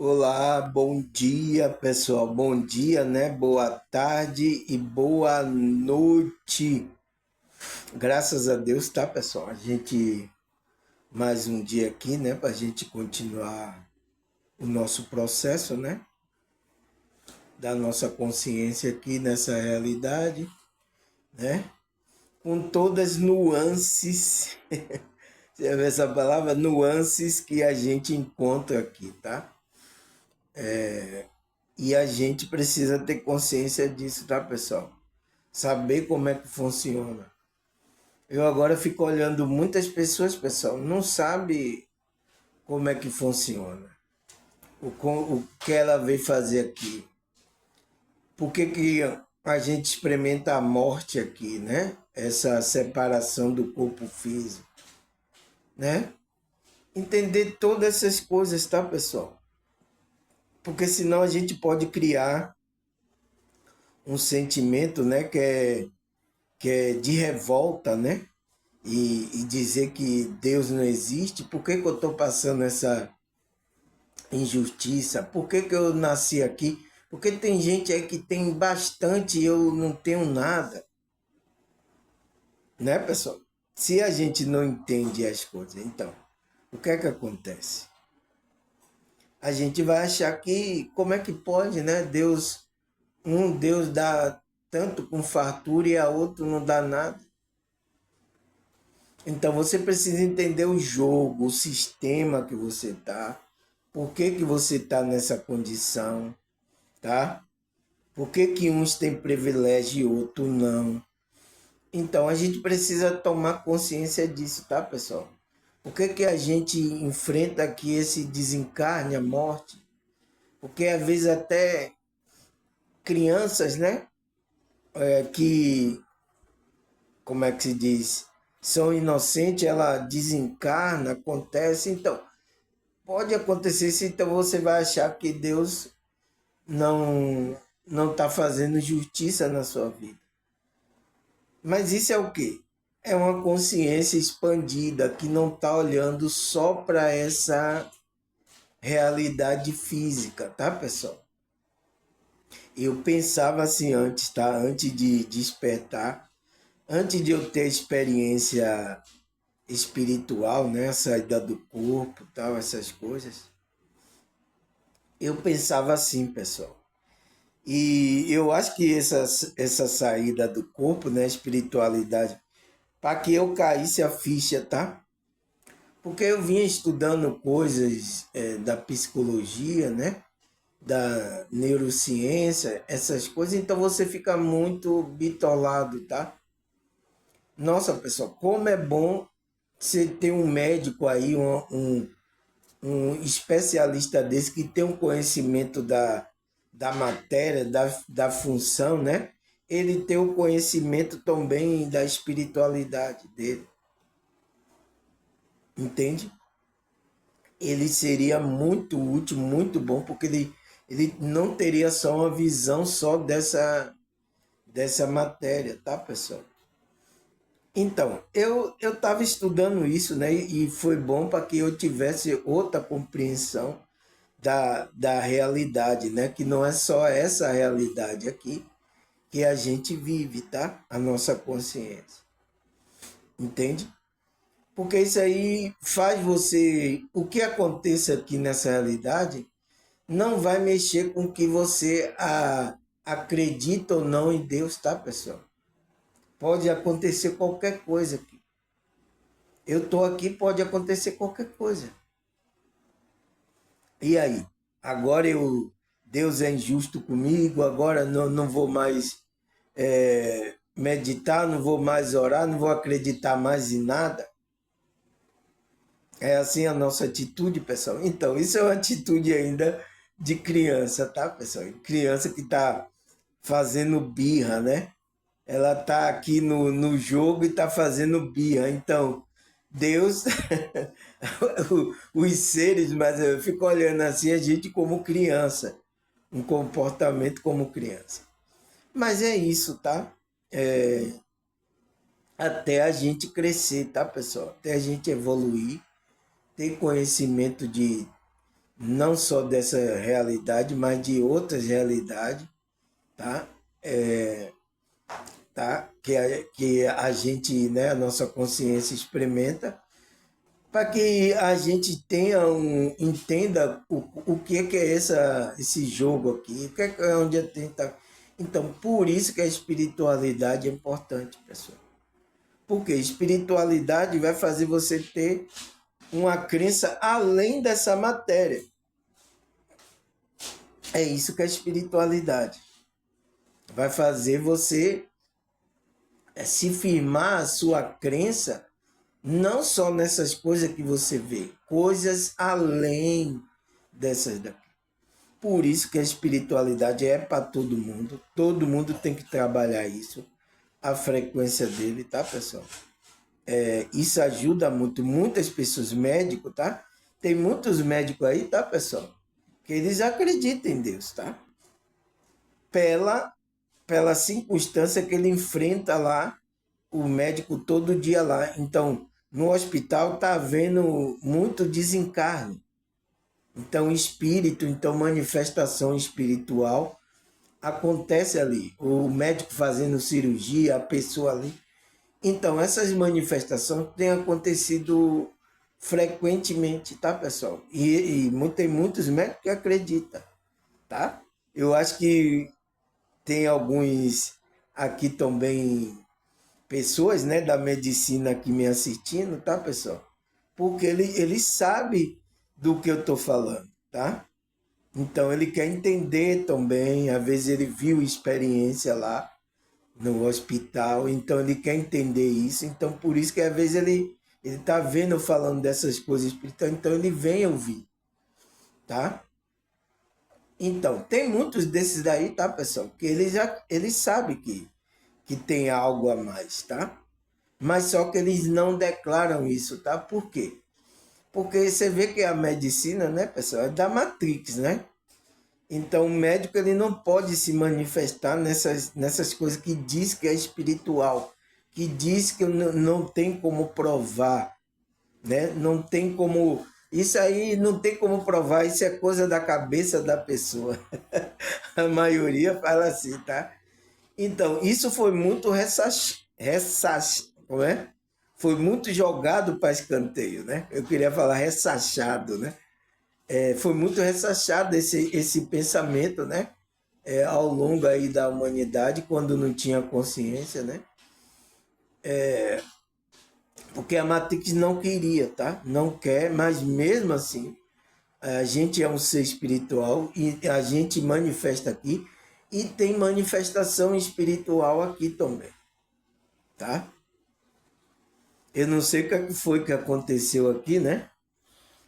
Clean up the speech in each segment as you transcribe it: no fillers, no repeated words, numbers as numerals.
Olá, bom dia, pessoal. Bom dia, né? Boa tarde e boa noite. Graças a Deus, tá, pessoal? A gente mais um dia aqui, né, para a gente continuar o nosso processo, né, da nossa consciência aqui nessa realidade, né, com todas as nuances, você vê essa palavra, nuances que a gente encontra aqui, tá? E a gente precisa ter consciência disso, tá, pessoal? Saber como é que funciona. Eu agora fico olhando muitas pessoas, pessoal, não sabe como é que funciona, o que ela veio fazer aqui. Por que que a gente experimenta a morte aqui, né? Essa separação do corpo físico, né? Entender todas essas coisas, tá, pessoal? Porque senão a gente pode criar um sentimento, né, que é de revolta, né? E dizer que Deus não existe. Por que que eu estou passando essa injustiça? Por que que eu nasci aqui? Porque tem gente aí que tem bastante e eu não tenho nada, né, pessoal? Se a gente não entende as coisas, então, o que é que acontece? A gente vai achar que, como é que pode, né? Deus dá tanto com fartura e a outro não dá nada. Então você precisa entender o jogo, o sistema que você tá, por que que você tá nessa condição, tá? Por que que uns têm privilégio e outros não? Então a gente precisa tomar consciência disso, tá, pessoal? Por que que a gente enfrenta aqui esse desencarne, a morte? Porque às vezes até crianças, né, que, como é que se diz, são inocentes, ela desencarna, acontece. Então, pode acontecer isso, então você vai achar que Deus não está fazendo justiça na sua vida. Mas isso é o quê? É uma consciência expandida que não está olhando só para essa realidade física, tá, pessoal? Eu pensava assim antes, tá? Antes de despertar, antes de eu ter experiência espiritual, né? A saída do corpo, tal, essas coisas. Eu pensava assim, pessoal. E eu acho que essa saída do corpo, né? Espiritualidade, para que eu caísse a ficha, tá? Porque eu vinha estudando coisas da psicologia, né? Da neurociência, essas coisas, então você fica muito bitolado, tá? Nossa, pessoal, como é bom você ter um médico aí, um especialista desse que tem um conhecimento da matéria, da função, né? Ele tem o conhecimento também da espiritualidade dele, entende? Ele seria muito útil, muito bom, porque ele não teria só uma visão só dessa matéria, tá, pessoal? Então, eu estava estudando isso, né? E foi bom para que eu tivesse outra compreensão da realidade, né? Que não é só essa realidade aqui que a gente vive, tá? A nossa consciência, entende? Porque isso aí faz você. O que aconteça aqui nessa realidade não vai mexer com o que você acredita ou não em Deus, tá, pessoal? Pode acontecer qualquer coisa aqui. Eu tô aqui, pode acontecer qualquer coisa. E aí? Agora Deus é injusto comigo, agora não vou mais meditar, não vou mais orar, não vou acreditar mais em nada. É assim a nossa atitude, pessoal. Então, isso é uma atitude ainda de criança, tá, pessoal? Criança que tá fazendo birra, né? Ela tá aqui no jogo e tá fazendo birra. Então, Deus, os seres, mas eu fico olhando assim a gente como criança, um comportamento como criança. Mas é isso, tá? Até a gente crescer, tá, pessoal? Até a gente evoluir, ter conhecimento não só dessa realidade, mas de outras realidades, tá? Tá? Que a gente, né, a nossa consciência experimenta, para que a gente entenda o que é esse jogo aqui, o que é onde a gente tá. Então, por isso que a espiritualidade é importante, pessoal. Porque espiritualidade vai fazer você ter uma crença além dessa matéria. É isso que é espiritualidade. Vai fazer você se firmar a sua crença não só nessas coisas que você vê, coisas além dessas daqui. Por isso que a espiritualidade é para todo mundo tem que trabalhar isso, a frequência dele, tá, pessoal? Isso ajuda muito, muitas pessoas, médicos, tá? Tem muitos médicos aí, tá, pessoal? Que eles acreditam em Deus, tá? Pela, pela circunstância que ele enfrenta lá, o médico todo dia lá. Então, no hospital tá havendo muito desencarne. Então, espírito, então manifestação espiritual acontece ali. O médico fazendo cirurgia, a pessoa ali. Então, essas manifestações têm acontecido frequentemente, tá, pessoal? Tem muitos médicos que acreditam, tá? Eu acho que tem alguns aqui também, pessoas, né, da medicina aqui me assistindo, tá, pessoal? Porque ele sabe do que eu estou falando, tá? Então, ele quer entender também, às vezes ele viu experiência lá no hospital, então ele quer entender isso, então por isso que às vezes ele tá vendo eu falando dessas coisas espirituais, então ele vem ouvir, tá? Então, tem muitos desses daí, tá, pessoal? Que ele sabe que tem algo a mais, tá? Mas só que eles não declaram isso, tá? Por quê? Porque você vê que a medicina, né, pessoal, é da Matrix, né? Então, o médico ele não pode se manifestar nessas coisas que diz que é espiritual, que diz que não tem como provar, né? Não tem como. Isso aí não tem como provar, isso é coisa da cabeça da pessoa. A maioria fala assim, tá? Então, isso foi muito como é? Foi muito jogado para escanteio, né? Eu queria falar ressachado, né? Foi muito ressachado esse pensamento, né? Ao longo aí da humanidade, quando não tinha consciência, né? Porque a Matrix não queria, tá? Não quer, mas mesmo assim, a gente é um ser espiritual e a gente manifesta aqui e tem manifestação espiritual aqui também, tá? Eu não sei o que foi que aconteceu aqui, né?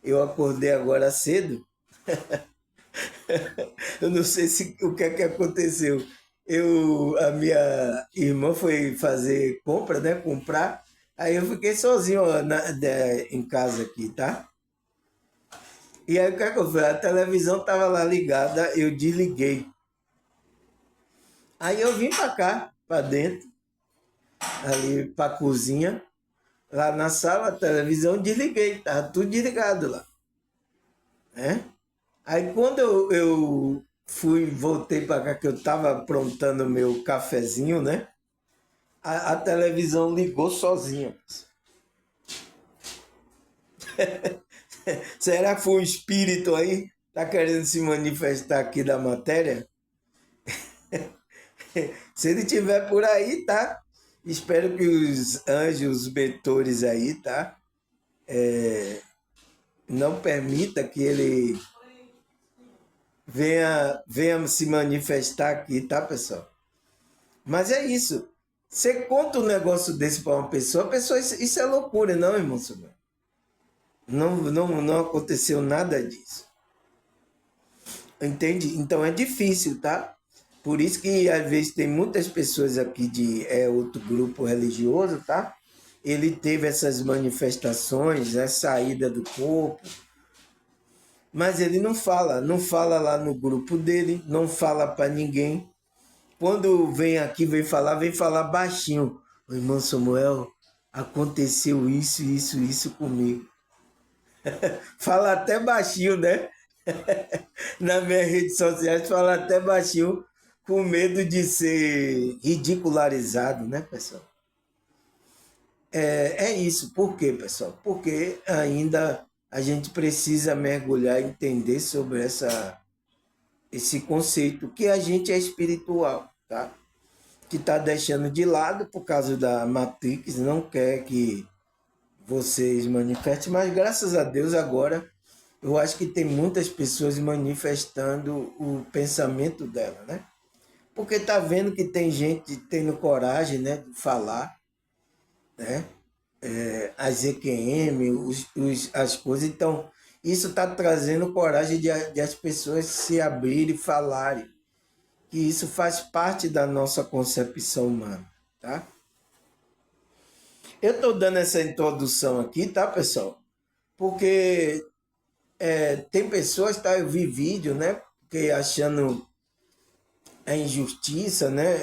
Eu acordei agora cedo. Eu não sei o que é que aconteceu. A minha irmã foi fazer compra, né? Comprar. Aí eu fiquei sozinho ó, em casa aqui, tá? E aí o que é que eu fiz? A televisão tava lá ligada, eu desliguei. Aí eu vim pra cá, pra dentro, ali pra cozinha. Lá na sala, a televisão desliguei, tava tudo desligado lá, né? Aí quando eu voltei para cá, que eu estava aprontando meu cafezinho, né? A televisão ligou sozinha. Será que foi um espírito aí? Tá querendo se manifestar aqui da matéria? Se ele tiver por aí, tá? Espero que os anjos, os mentores aí, tá? Não permita que ele venha se manifestar aqui, tá, pessoal? Mas é isso. Você conta um negócio desse para uma pessoa, a pessoa, isso é loucura, não, irmão Samuel? Não aconteceu nada disso. Entende? Então é difícil, tá? Por isso que às vezes tem muitas pessoas aqui de outro grupo religioso, tá? Ele teve essas manifestações, a saída do corpo, mas ele não fala lá no grupo dele, não fala para ninguém. Quando vem falar baixinho. O irmão Samuel, aconteceu isso, isso, isso comigo. Fala até baixinho, né? nas minhas redes sociais fala até baixinho, com medo de ser ridicularizado, né, pessoal? É isso. Por quê, pessoal? Porque ainda a gente precisa mergulhar e entender sobre esse conceito que a gente é espiritual, tá? Que está deixando de lado por causa da Matrix, não quer que vocês manifestem, mas graças a Deus agora eu acho que tem muitas pessoas manifestando o pensamento dela, né? Porque tá vendo que tem gente tendo coragem, né, de falar, né? As EQM, as coisas. Então, isso está trazendo coragem de as pessoas se abrirem e falarem. Que isso faz parte da nossa concepção humana, tá? Eu estou dando essa introdução aqui, tá, pessoal? Porque tem pessoas, tá? Eu vi vídeo, né? Que achando a injustiça, né?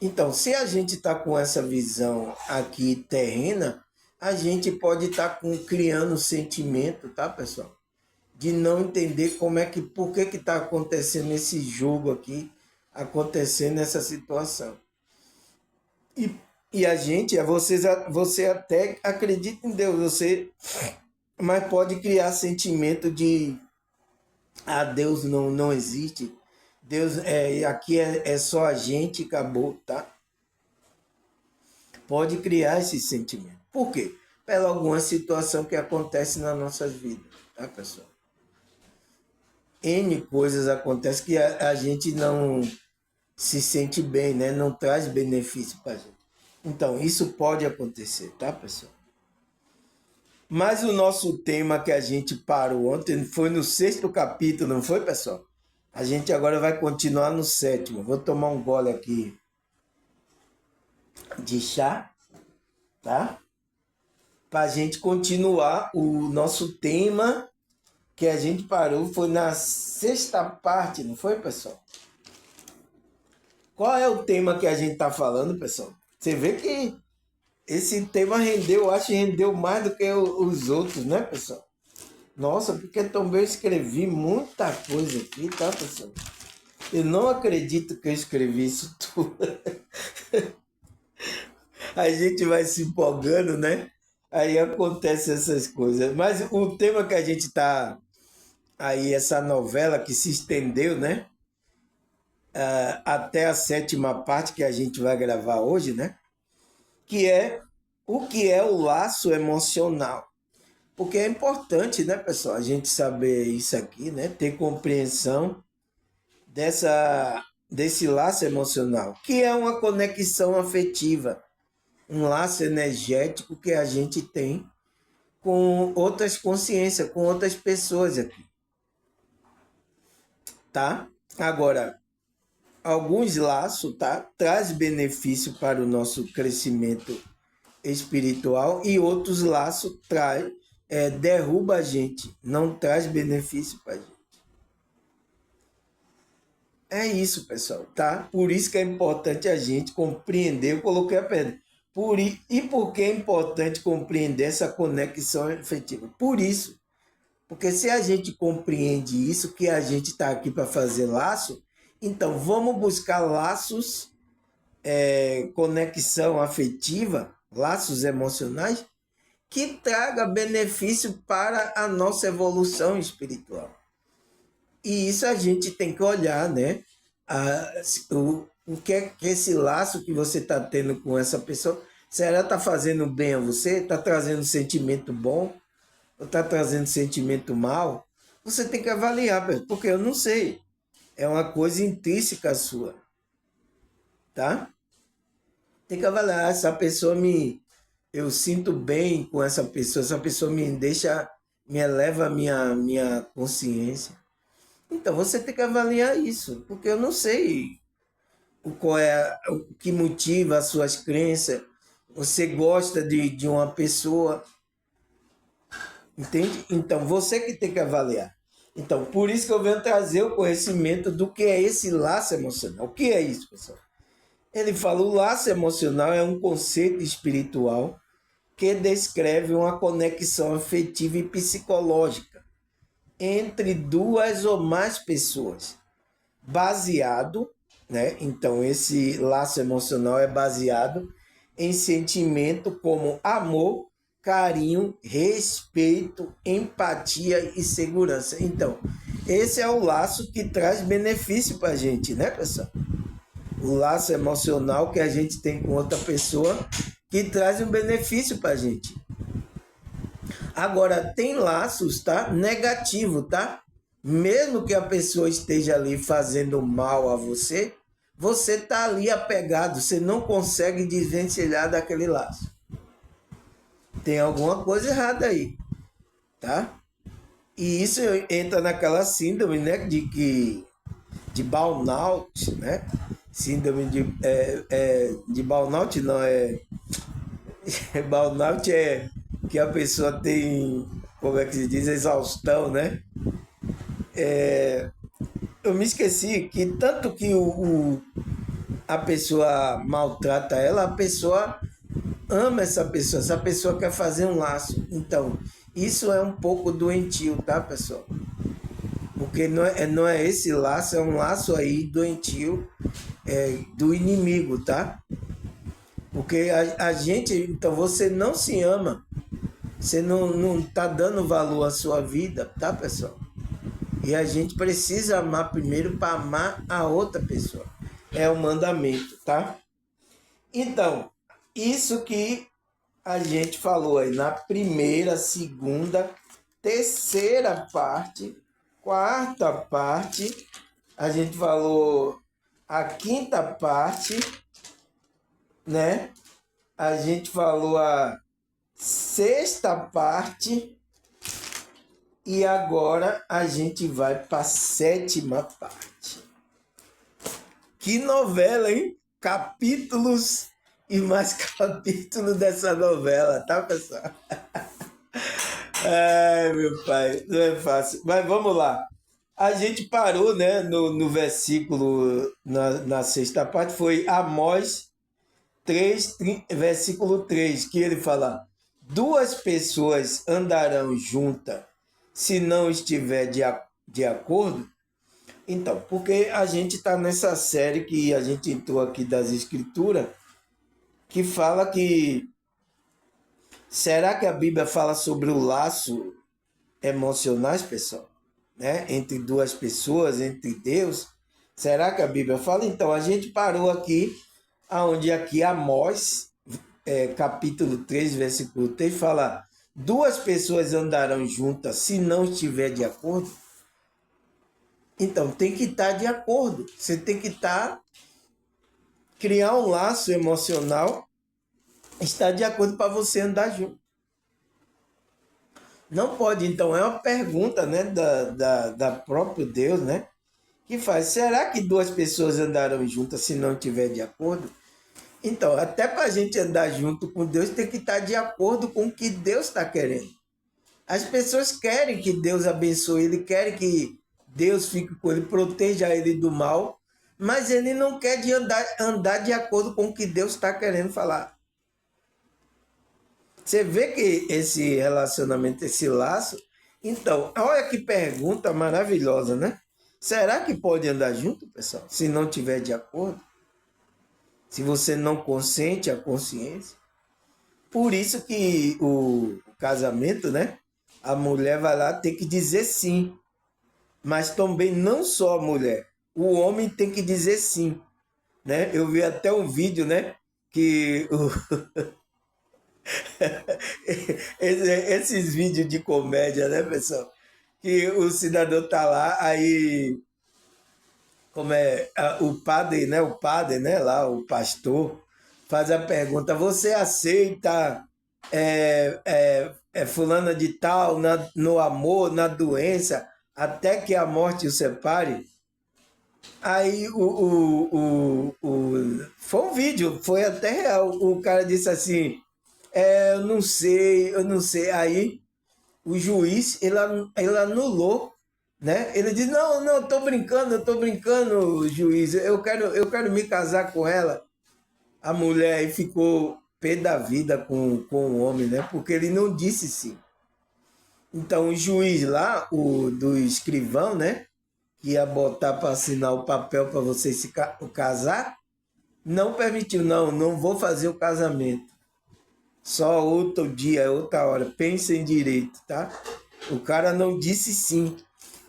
Então, se a gente está com essa visão aqui terrena, a gente pode estar criando sentimento, tá, pessoal? De não entender como é que, por que está acontecendo esse jogo aqui, acontecendo essa situação. E, e a gente, você até acredita em Deus, mas pode criar sentimento de Deus não existe, Deus aqui é só a gente, acabou, tá? Pode criar esse sentimento. Por quê? Pela alguma situação que acontece nas nossas vidas, tá, pessoal? N coisas acontecem que a gente não se sente bem, né? Não traz benefício para a gente. Então, isso pode acontecer, tá, pessoal? Mas o nosso tema que a gente parou ontem foi no 6º capítulo, não foi, pessoal? A gente agora vai continuar no 7º. Vou tomar um gole aqui de chá, tá? Para a gente continuar o nosso tema que a gente parou foi na 6ª parte, não foi, pessoal? Qual é o tema que a gente está falando, pessoal? Você vê que esse tema rendeu, acho que rendeu mais do que os outros, né, pessoal? Nossa, porque também eu escrevi muita coisa aqui, tá, pessoal? Eu não acredito que eu escrevi isso tudo. A gente vai se empolgando, né? Aí acontecem essas coisas. Mas o tema que a gente tá aí, essa novela que se estendeu, né? Até a 7ª parte que a gente vai gravar hoje, né? Que é o que é o laço emocional. Porque é importante, né, pessoal, a gente saber isso aqui, né? Ter compreensão desse laço emocional, que é uma conexão afetiva, um laço energético que a gente tem com outras consciências, com outras pessoas aqui, tá? Agora, alguns laços, tá? Traz benefício para o nosso crescimento espiritual e outros laços derruba a gente, não traz benefício para a gente. É isso, pessoal, tá? Por isso que é importante a gente compreender, eu coloquei a pedra. E por que é importante compreender essa conexão efetiva? Por isso, porque se a gente compreende isso, que a gente está aqui para fazer laço, então vamos buscar laços, conexão afetiva, laços emocionais, que traga benefício para a nossa evolução espiritual. E isso a gente tem que olhar, né? O que é que esse laço que você está tendo com essa pessoa, se ela está fazendo bem a você, está trazendo sentimento bom, ou está trazendo sentimento mal, você tem que avaliar, porque eu não sei. É uma coisa intrínseca sua, tá? Tem que avaliar, essa pessoa eu sinto bem com essa pessoa me deixa, me eleva a minha consciência. Então você tem que avaliar isso, porque eu não sei o que motiva as suas crenças. Você gosta de uma pessoa, entende? Então você que tem que avaliar. Então, por isso que eu venho trazer o conhecimento do que é esse laço emocional. O que é isso, pessoal? Ele fala: o laço emocional é um conceito espiritual que descreve uma conexão afetiva e psicológica entre duas ou mais pessoas, baseado, né? Então, esse laço emocional é baseado em sentimento como amor, carinho, respeito, empatia e segurança. Então, esse é o laço que traz benefício para a gente, né, pessoal? O laço emocional que a gente tem com outra pessoa que traz um benefício para a gente. Agora, tem laços, tá? Negativo, tá? Mesmo que a pessoa esteja ali fazendo mal a você, você tá ali apegado, você não consegue desvencilhar daquele laço. Tem alguma coisa errada aí, tá? E isso entra naquela síndrome, né, de burnout, né? Síndrome de burnout, não é. Burnout é que a pessoa tem, como é que se diz, exaustão, né? Eu me esqueci que tanto que a pessoa maltrata ela, a pessoa ama essa pessoa quer fazer um laço. Então, isso é um pouco doentio, tá, pessoal? Porque não é esse laço, é um laço aí doentio do inimigo, tá? Porque a gente, então você não se ama, você não tá dando valor à sua vida, tá, pessoal? E a gente precisa amar primeiro para amar a outra pessoa. É o mandamento, tá? Então, isso que a gente falou aí na primeira, segunda, terceira parte, quarta parte, a gente falou a quinta parte, né? A gente falou a sexta parte e agora a gente vai para a sétima parte. Que novela, hein? Capítulos e mais capítulos dessa novela, tá, pessoal? Ai, meu pai, não é fácil. Mas vamos lá. A gente parou, né, no versículo, na sexta parte, foi Amós 3, versículo 3, que ele fala: duas pessoas andarão juntas se não estiver de acordo. Então, porque a gente está nessa série que a gente entrou aqui das Escrituras, que fala que. Será que a Bíblia fala sobre o laço emocionais, pessoal? Né? Entre duas pessoas, entre Deus? Será que a Bíblia fala? Então, a gente parou aqui, onde aqui Amós, capítulo 3, versículo 3, fala: duas pessoas andarão juntas se não estiver de acordo. Então, tem que estar de acordo. Você tem que criar um laço emocional, estar de acordo para você andar junto. Não pode, então, é uma pergunta, né, da próprio Deus, né, que faz: será que duas pessoas andarão juntas se não estiver de acordo? Então, até para a gente andar junto com Deus, tem que estar de acordo com o que Deus está querendo. As pessoas querem que Deus abençoe ele, querem que Deus fique com ele, proteja ele do mal, mas ele não quer andar de acordo com o que Deus está querendo falar. Você vê que esse relacionamento, esse laço. Então, olha que pergunta maravilhosa, né? Será que pode andar junto, pessoal, se não tiver de acordo? Se você não consente a consciência? Por isso que o casamento, né? A mulher vai lá ter que dizer sim. Mas também não só a mulher. O homem tem que dizer sim. Né? Eu vi até um vídeo, né? Que esses vídeos de comédia, né, pessoal? Que o cidadão tá lá, aí como é o padre, né, lá, o pastor, faz a pergunta: você aceita fulana de tal no amor, na doença, até que a morte o separe? Aí foi um vídeo, foi até real. O cara disse assim: eu não sei. Aí o juiz ele anulou, né? Ele disse: não, eu tô brincando, juiz. Eu quero me casar com ela. A mulher aí ficou pé da vida com o homem, né? Porque ele não disse sim. Então, o juiz lá, o do escrivão, né? Que ia botar para assinar o papel para você se casar, não permitiu, não, não vou fazer o casamento. Só outro dia, outra hora. Pensem direito, tá? O cara não disse sim.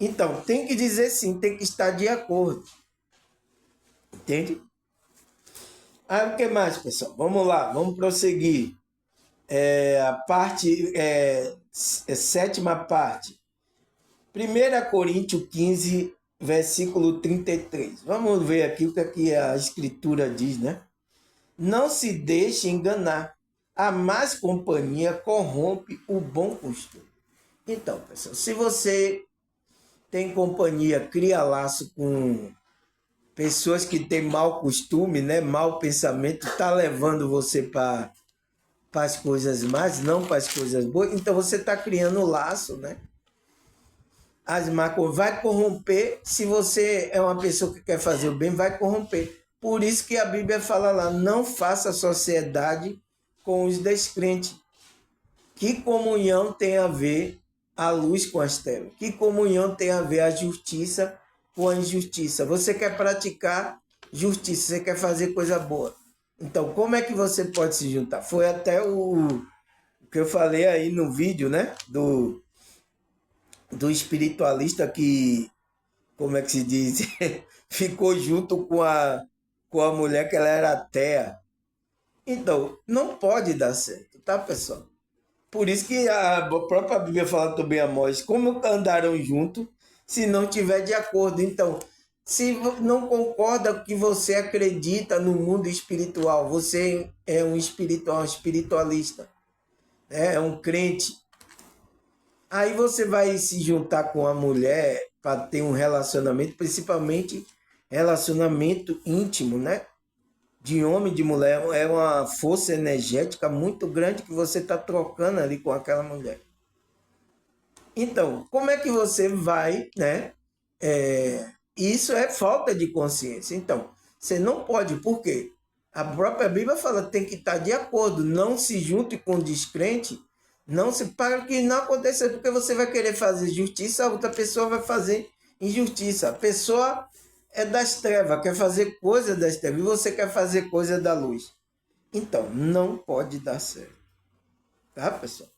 Então, tem que dizer sim, tem que estar de acordo. Entende? O que mais, pessoal? Vamos lá, vamos prosseguir. A parte, sétima parte. 1 Coríntios 15, versículo 33. Vamos ver aqui o que a Escritura diz, né? Não se deixe enganar. A más companhia corrompe o bom costume. Então, pessoal, se você tem companhia, cria laço com pessoas que têm mau costume, né, mau pensamento, tá levando você para as coisas más, não para as coisas boas, então você está criando laço, né? As marcas vai corromper. Se você é uma pessoa que quer fazer o bem, vai corromper. Por isso que a Bíblia fala lá, não faça sociedade com os descrentes. Que comunhão tem a ver a luz com as trevas? Que comunhão tem a ver a justiça com a injustiça? Você quer praticar justiça, você quer fazer coisa boa. Então, como é que você pode se juntar? Foi até o que eu falei aí no vídeo, né? Do espiritualista que, como é que se diz? Ficou junto com a mulher que ela era ateia. Então, não pode dar certo, tá, pessoal? Por isso que a própria Bíblia fala também a Amós, como andarão juntos se não tiver de acordo? Então, se não concorda que você acredita no mundo espiritual, você é um espiritual, espiritualista, né? É um crente, aí você vai se juntar com a mulher para ter um relacionamento, principalmente relacionamento íntimo, né? De homem e de mulher, é uma força energética muito grande que você está trocando ali com aquela mulher. Então, como é que você vai, né? Isso é falta de consciência. Então, você não pode, por quê? A própria Bíblia fala que tem que estar de acordo, não se junte com descrente, não se para que não aconteça, porque você vai querer fazer justiça, a outra pessoa vai fazer injustiça. A pessoa é das trevas, quer fazer coisa das trevas, e você quer fazer coisa da luz. Então, não pode dar certo. Tá, pessoal?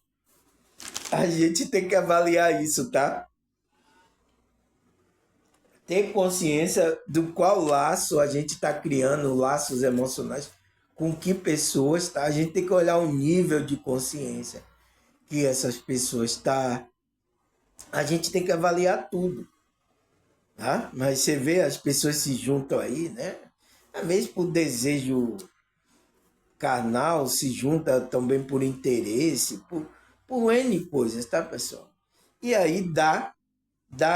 A gente tem que avaliar isso, tá? Ter consciência do qual laço a gente está criando, laços emocionais, com que pessoas, tá? A gente tem que olhar o nível de consciência que essas pessoas tá. A gente tem que avaliar tudo, tá? Mas você vê as pessoas se juntam aí, né? Às vezes por desejo carnal, se junta também por interesse, por N coisas, tá, pessoal? E aí dá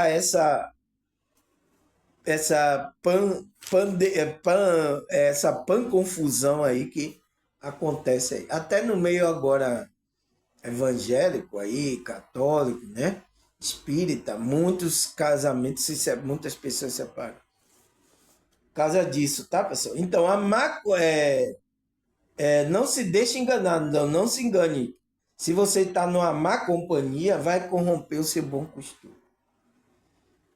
essa pan confusão aí que acontece aí. Até no meio agora evangélico aí, católico, né? Espírita, muitos casamentos, muitas pessoas se separam. Por causa disso, tá, pessoal? Então, não se deixe enganar, não se engane. Se você está numa má companhia, vai corromper o seu bom costume.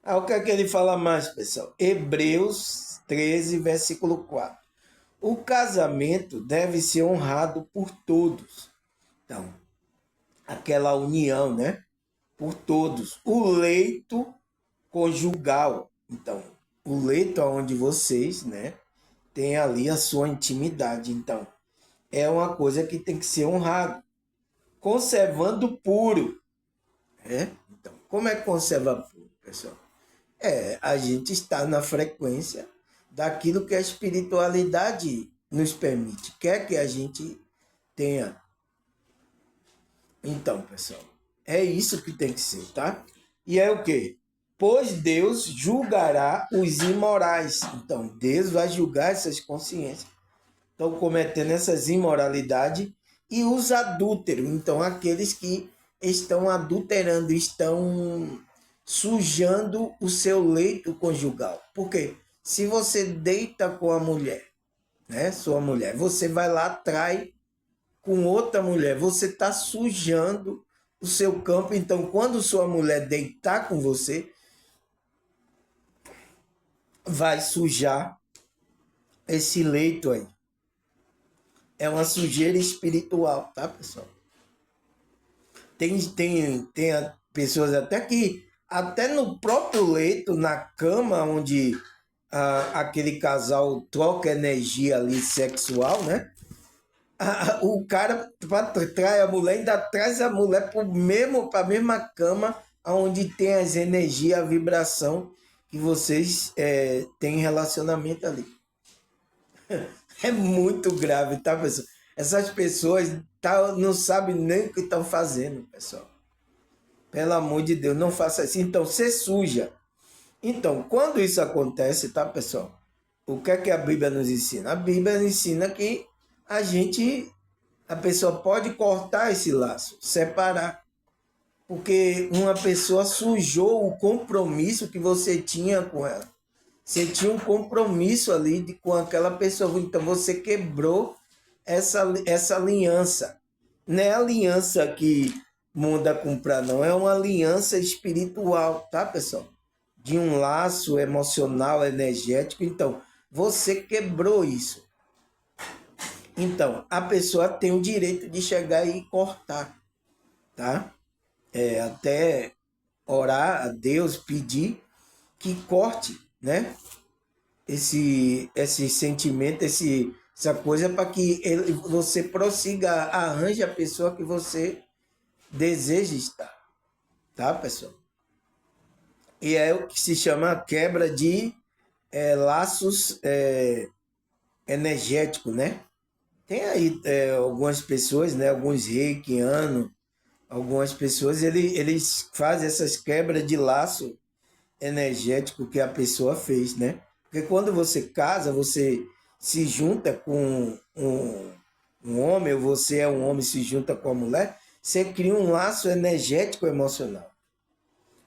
O que é que ele fala mais, pessoal? Hebreus 13, versículo 4. O casamento deve ser honrado por todos. Então, aquela união, né? Por todos. O leito conjugal. Então, o leito onde vocês, né? Tem ali a sua intimidade. Então, é uma coisa que tem que ser honrado. Conservando puro. Então, como é que conserva puro, pessoal? A gente está na frequência daquilo que a espiritualidade nos permite, quer que a gente tenha. Então, pessoal, é isso que tem que ser, tá? E é o quê? Pois Deus julgará os imorais. Então, Deus vai julgar essas consciências. Estão cometendo essas imoralidades e os adúlteros. Então, aqueles que estão adulterando, estão sujando o seu leito conjugal. Por quê? Se você deita com a mulher, né, sua mulher, você vai lá, trai com outra mulher, você está sujando o seu campo. Então, quando sua mulher deitar com você, vai sujar esse leito aí. É uma sujeira espiritual, tá, pessoal? Tem pessoas até que, até no próprio leito, na cama, onde aquele casal troca energia ali sexual, né? O cara trai a mulher, ainda traz a mulher para a mesma cama onde tem as energias, a vibração que vocês têm relacionamento ali. É muito grave, tá, pessoal? Essas pessoas não sabem nem o que estão fazendo, pessoal. Pelo amor de Deus, não faça assim. Então, você suja. Então, quando isso acontece, tá, pessoal? O que a Bíblia nos ensina? A Bíblia nos ensina que a pessoa pode cortar esse laço, separar. Porque uma pessoa sujou o compromisso que você tinha com ela. Você tinha um compromisso ali com aquela pessoa. Então você quebrou essa aliança. Não é aliança que manda comprar, não. É uma aliança espiritual, tá, pessoal? De um laço emocional, energético. Então, você quebrou isso. Então, a pessoa tem o direito de chegar e cortar, tá? Até orar a Deus, pedir que corte, né? Esse sentimento, essa coisa para que você prossiga, arranje a pessoa que você deseja estar, tá, pessoal? E é o que se chama quebra de laços energéticos, né? Tem aí algumas pessoas, né? Alguns reikianos, algumas pessoas, eles fazem essas quebras de laço energético que a pessoa fez, né? Porque quando você casa, você se junta com um homem, ou você é um homem se junta com a mulher, você cria um laço energético emocional.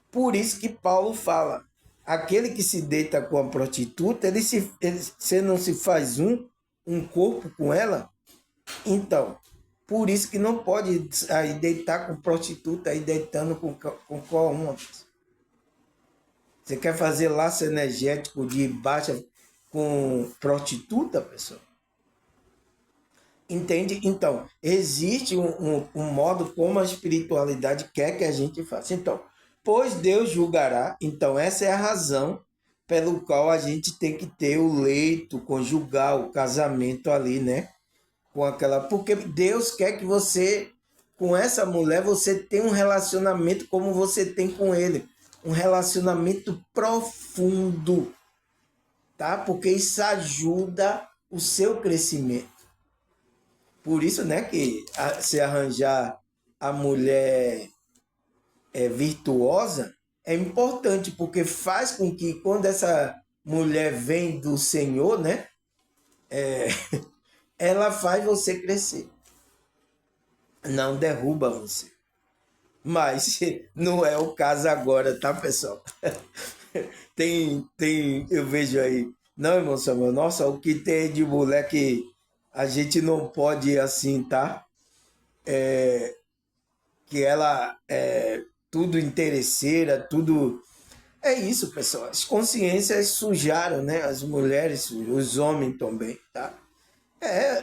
Por isso que Paulo fala, aquele que se deita com a prostituta, você não se faz um corpo com ela? Então, por isso que não pode aí deitar com prostituta, aí deitando com qual uma. Você quer fazer laço energético de baixa com prostituta, pessoal? Entende? Então, existe um modo como a espiritualidade quer que a gente faça. Então, pois Deus julgará. Então, essa é a razão pelo qual a gente tem que ter o leito conjugal, o casamento ali, né? Com aquela, porque Deus quer que você, com essa mulher, você tenha um relacionamento como você tem com ele, um relacionamento profundo, tá? Porque isso ajuda o seu crescimento. Por isso, né, que se arranjar a mulher virtuosa é importante, porque faz com que quando essa mulher vem do Senhor, né, ela faz você crescer. Não derruba você. Mas não é o caso agora, tá, pessoal? Eu vejo aí. Não, irmão Samuel, nossa, o que tem de mulher que a gente não pode ir assim, tá? Que ela é tudo interesseira, tudo. É isso, pessoal. As consciências sujaram, né? As mulheres, os homens também, tá?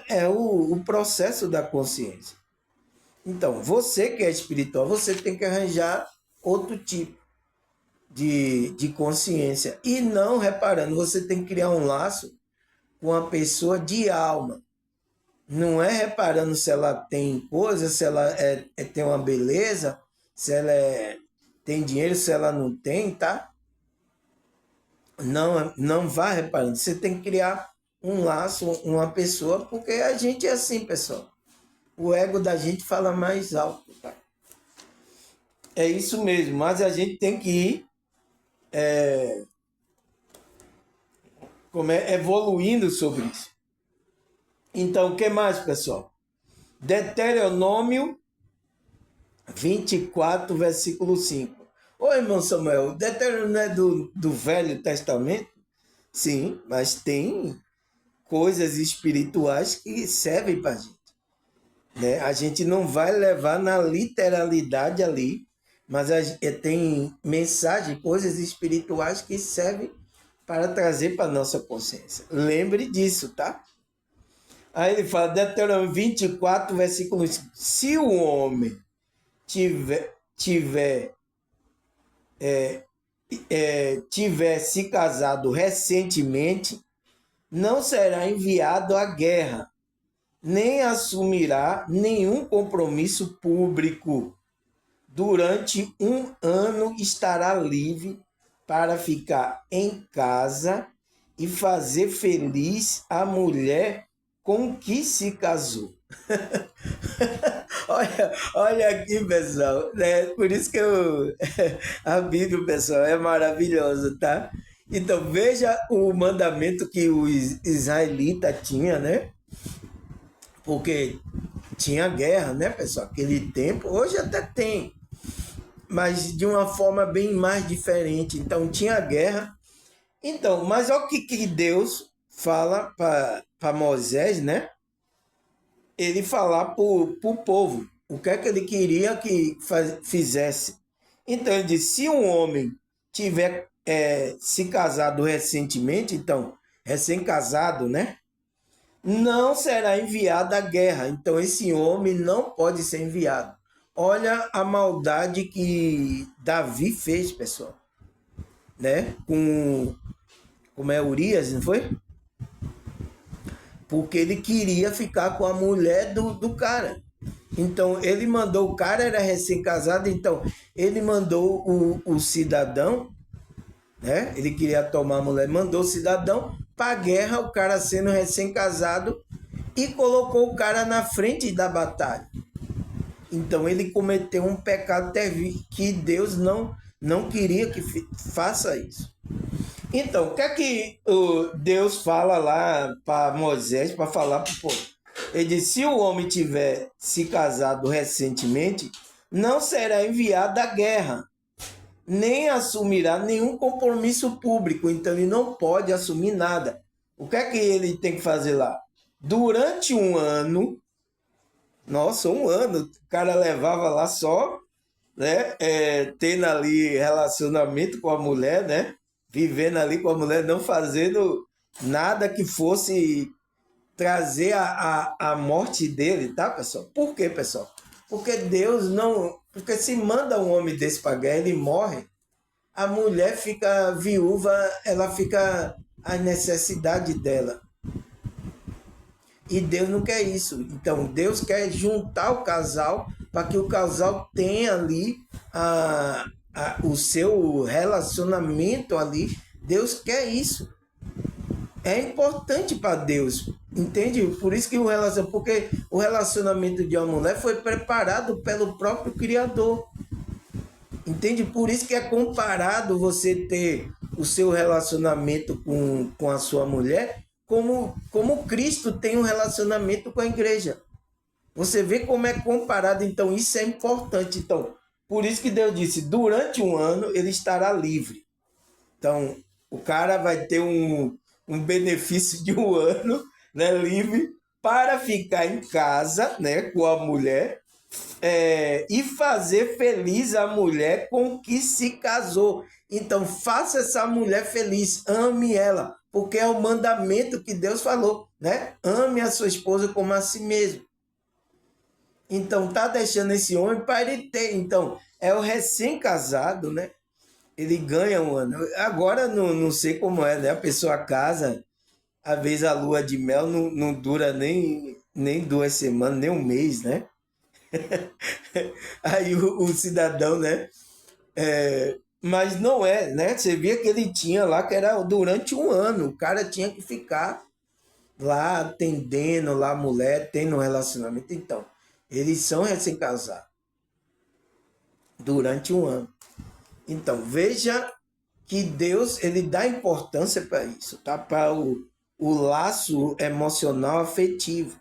É o processo da consciência. Então, você que é espiritual, você tem que arranjar outro tipo de consciência. E não reparando, você tem que criar um laço com a pessoa de alma. Não é reparando se ela tem coisa, se ela tem uma beleza, se ela tem dinheiro, se ela não tem, tá? Não vá reparando. Você tem que criar um laço, uma pessoa, porque a gente é assim, pessoal. O ego da gente fala mais alto, tá? É isso mesmo, mas a gente tem que ir evoluindo sobre isso. Então, o que mais, pessoal? Deuteronômio 24, versículo 5. Ô, irmão Samuel, o Deuteronômio é do Velho Testamento? Sim, mas tem coisas espirituais que servem para a gente. né? A gente não vai levar na literalidade ali, mas tem mensagem, coisas espirituais que servem para trazer para a nossa consciência. Lembre disso, tá? Aí ele fala, Deuteronômio 24, versículo 5. Se o homem tiver se casado recentemente, não será enviado à guerra, nem assumirá nenhum compromisso público. Durante um ano estará livre para ficar em casa e fazer feliz a mulher com que se casou. Olha aqui, pessoal, né? Por isso que a Bíblia, pessoal, é maravilhosa, tá? Então, veja o mandamento que os israelitas tinham, né? Porque tinha guerra, né, pessoal? Aquele tempo, hoje até tem, mas de uma forma bem mais diferente. Então, tinha guerra. Então, mas olha o que Deus fala para Moisés, né? Ele falar para o povo o que é que ele queria que fizesse. Então, ele disse: se um homem tiver se casado recentemente, então, recém-casado, né? Não será enviado à guerra. Então, esse homem não pode ser enviado. Olha a maldade que Davi fez, pessoal, né? Como é Urias, não foi? Porque ele queria ficar com a mulher do cara. Então, ele mandou, o cara era recém-casado, então, ele mandou o cidadão, né? Ele queria tomar a mulher, mandou o cidadão para a guerra, o cara sendo recém-casado, e colocou o cara na frente da batalha. Então, ele cometeu um pecado terrível que Deus não queria que faça isso. Então, o que é que Deus fala lá para Moisés, para falar para o povo? Ele diz: se o homem tiver se casado recentemente, não será enviado à guerra, nem assumirá nenhum compromisso público. Então, ele não pode assumir nada. O que é que ele tem que fazer lá? Durante um ano, nossa, um ano, o cara levava lá só, né, tendo ali relacionamento com a mulher, né, vivendo ali com a mulher, não fazendo nada que fosse trazer a morte dele, tá, pessoal? Por quê, pessoal? Porque Deus não... Porque se manda um homem desse para guerra, ele morre, a mulher fica viúva, ela fica a necessidade dela. E Deus não quer isso. Então, Deus quer juntar o casal para que o casal tenha ali o seu relacionamento ali. Deus quer isso. É importante para Deus, entende? Por isso que porque o relacionamento de uma mulher foi preparado pelo próprio Criador, entende? Por isso que é comparado você ter o seu relacionamento com a sua mulher como Cristo tem um relacionamento com a igreja. Você vê como é comparado, então isso é importante. Então, por isso que Deus disse, durante um ano ele estará livre. Então, o cara vai ter um benefício de um ano, né, livre, para ficar em casa, né, com a mulher, e fazer feliz a mulher com que se casou. Então, faça essa mulher feliz, ame ela, porque é o mandamento que Deus falou, né? Ame a sua esposa como a si mesmo. Então, tá deixando esse homem para ele ter. Então, é o recém-casado, né? Ele ganha um ano. Agora, não sei como é, né? A pessoa casa, às vezes a lua de mel não dura nem 2 semanas, nem um mês, né? Aí o cidadão, né? Mas não é, né? Você via que ele tinha lá que era durante um ano. O cara tinha que ficar lá atendendo lá a mulher, tendo um relacionamento. Então, eles são recém-casados durante um ano. Então, veja que Deus ele dá importância para isso, tá? Para o laço emocional afetivo,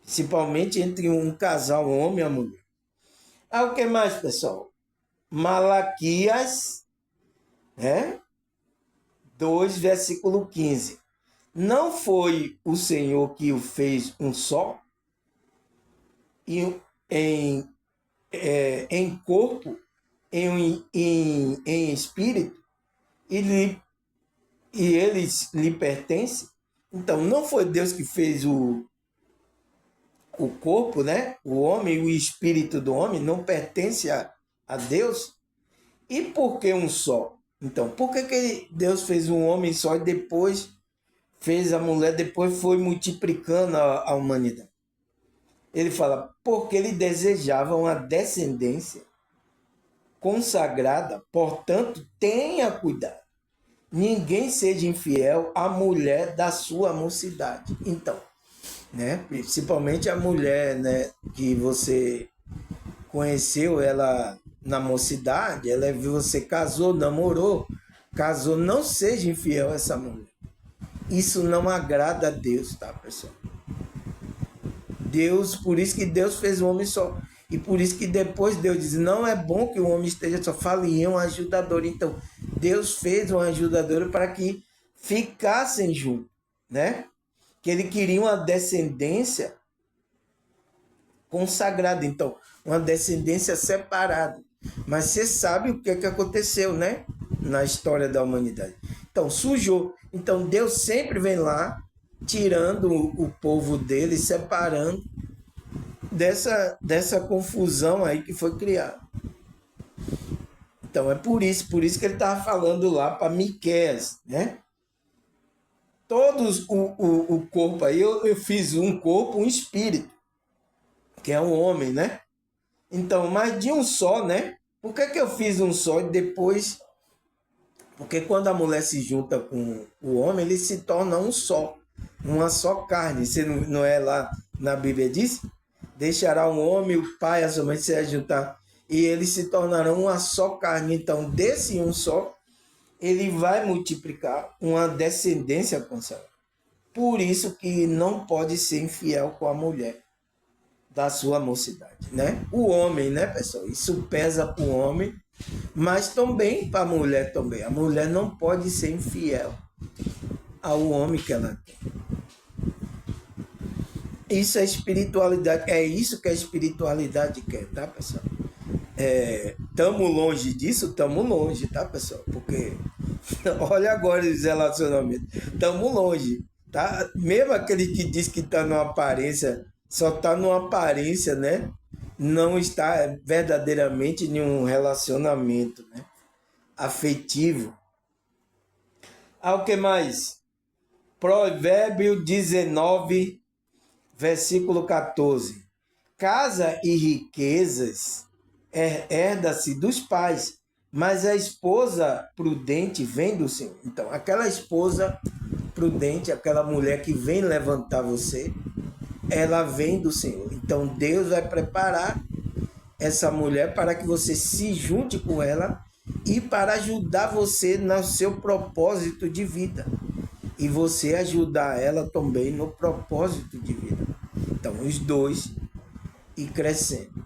principalmente entre um casal, um homem e uma mulher. O que mais, pessoal? Malaquias, né? 2, versículo 15. Não foi o Senhor que o fez um só? em, em corpo, em espírito, e, e eles lhe pertencem. Então, não foi Deus que fez o corpo, né? O homem e o espírito do homem não pertence a Deus. E por que um só? Então, por que Deus fez um homem só e depois fez a mulher, depois foi multiplicando a humanidade? Ele fala, porque ele desejava uma descendência consagrada, portanto, tenha cuidado. Ninguém seja infiel à mulher da sua mocidade. Então, né? Principalmente a mulher, né, que você conheceu ela na mocidade, ela viu você casou, namorou, casou, não seja infiel a essa mulher. Isso não agrada a Deus, tá, pessoal? Deus, por isso que Deus fez o homem só. E por isso que depois Deus diz, não é bom que o homem esteja só, fale um ajudador. Então, Deus fez um ajudador para que ficassem juntos, né? Que ele queria uma descendência consagrada, então, uma descendência separada. Mas você sabe o que aconteceu, né? Na história da humanidade. Então, sujou. Então, Deus sempre vem lá, tirando o povo dele, separando dessa confusão aí que foi criada. Então, é por isso que ele estava falando lá para Miqueias, né? Todos o corpo aí, eu fiz um corpo, um espírito, que é um homem, né? Então, mas de um só, né? Por que eu fiz um só e depois... Porque quando a mulher se junta com o homem, ele se torna um só, uma só carne. Você não é lá na Bíblia diz? Deixará um homem, o pai, a sua mãe se juntar e eles se tornarão uma só carne. Então, desse um só, ele vai multiplicar uma descendência consagrada. Por isso que não pode ser infiel com a mulher da sua mocidade, né? O homem, né, pessoal? Isso pesa para o homem, mas também para a mulher também. A mulher não pode ser infiel ao homem que ela tem. Isso é espiritualidade, é isso que a espiritualidade quer, tá, pessoal? Estamos longe disso, estamos longe, tá, pessoal? Porque olha agora os relacionamentos, estamos longe, tá? Mesmo aquele que diz que está numa aparência, só está numa aparência, né? Não está verdadeiramente em um relacionamento, né? Afetivo. O que mais? Provérbio 19, versículo 14. Casa e riquezas herda-se dos pais, mas a esposa prudente vem do Senhor. Então, aquela esposa prudente, aquela mulher que vem levantar você, ela vem do Senhor. Então, Deus vai preparar essa mulher para que você se junte com ela e para ajudar você no seu propósito de vida. E você ajudar ela também no propósito de vida. Então, os dois ir crescendo.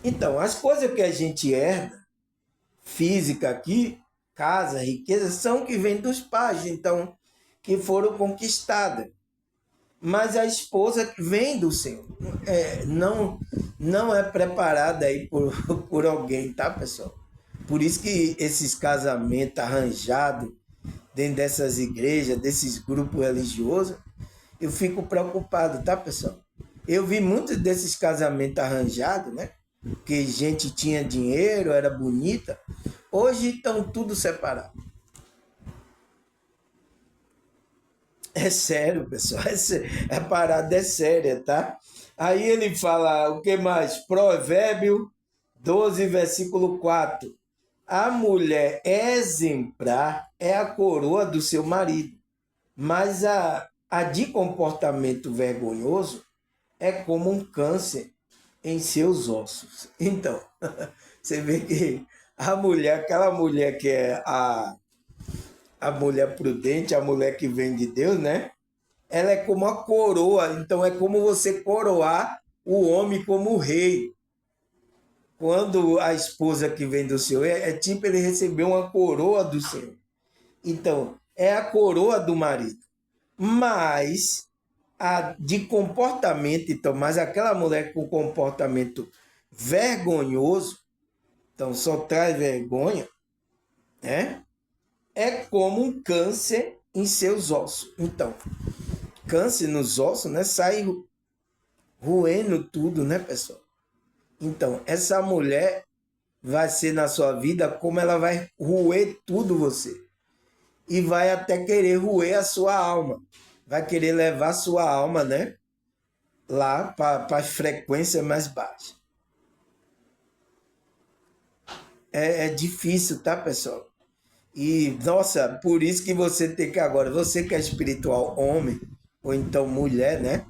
Então, as coisas que a gente herda, física aqui, casa, riqueza, são que vêm dos pais, então, que foram conquistadas. Mas a esposa vem do Senhor. Não é preparada aí por alguém, tá, pessoal? Por isso que esses casamentos arranjados dentro dessas igrejas, desses grupos religiosos, eu fico preocupado, tá, pessoal? Eu vi muitos desses casamentos arranjados, né? Que gente tinha dinheiro, era bonita. Hoje estão tudo separado. É sério, pessoal. A parada é séria, tá? Aí ele fala, o que mais? Provérbio 12, versículo 4. A mulher exemplar é a coroa do seu marido, mas a de comportamento vergonhoso é como um câncer em seus ossos. Então, você vê que a mulher, aquela mulher que é a mulher prudente, a mulher que vem de Deus, né? Ela é como a coroa, então é como você coroar o homem como o rei. Quando a esposa que vem do Senhor, é tipo ele receber uma coroa do Senhor. Então, é a coroa do marido. Mas de comportamento, então, mas aquela mulher com comportamento vergonhoso, então só traz vergonha, né? É como um câncer em seus ossos. Então, câncer nos ossos, né? Sai roendo tudo, né, pessoal? Então, essa mulher vai ser na sua vida como ela vai roer tudo você. E vai até querer roer a sua alma. Vai querer levar a sua alma, né? Lá para as frequências mais baixas. É difícil, tá, pessoal? E, nossa, por isso que você tem que agora, você que é espiritual, homem, ou então mulher, né?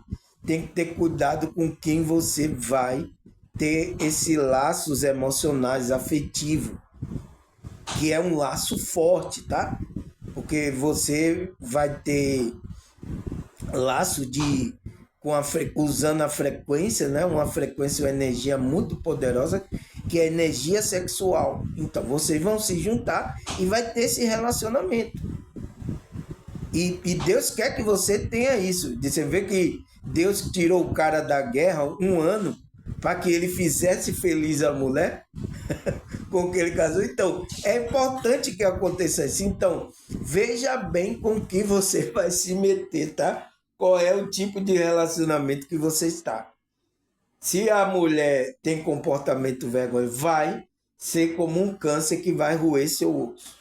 Tem que ter cuidado com quem você vai ter esses laços emocionais, afetivos, que é um laço forte, tá? Porque você vai ter laço de usando a frequência, né? Uma frequência, uma energia muito poderosa, que é a energia sexual. Então vocês vão se juntar e vai ter esse relacionamento. E Deus quer que você tenha isso. Você vê que Deus tirou o cara da guerra 1 ano para que ele fizesse feliz a mulher com que ele casou. Então, é importante que aconteça isso. Então, veja bem com que você vai se meter, tá? Qual é o tipo de relacionamento que você está. Se a mulher tem comportamento vergonha, vai ser como um câncer que vai roer seu osso.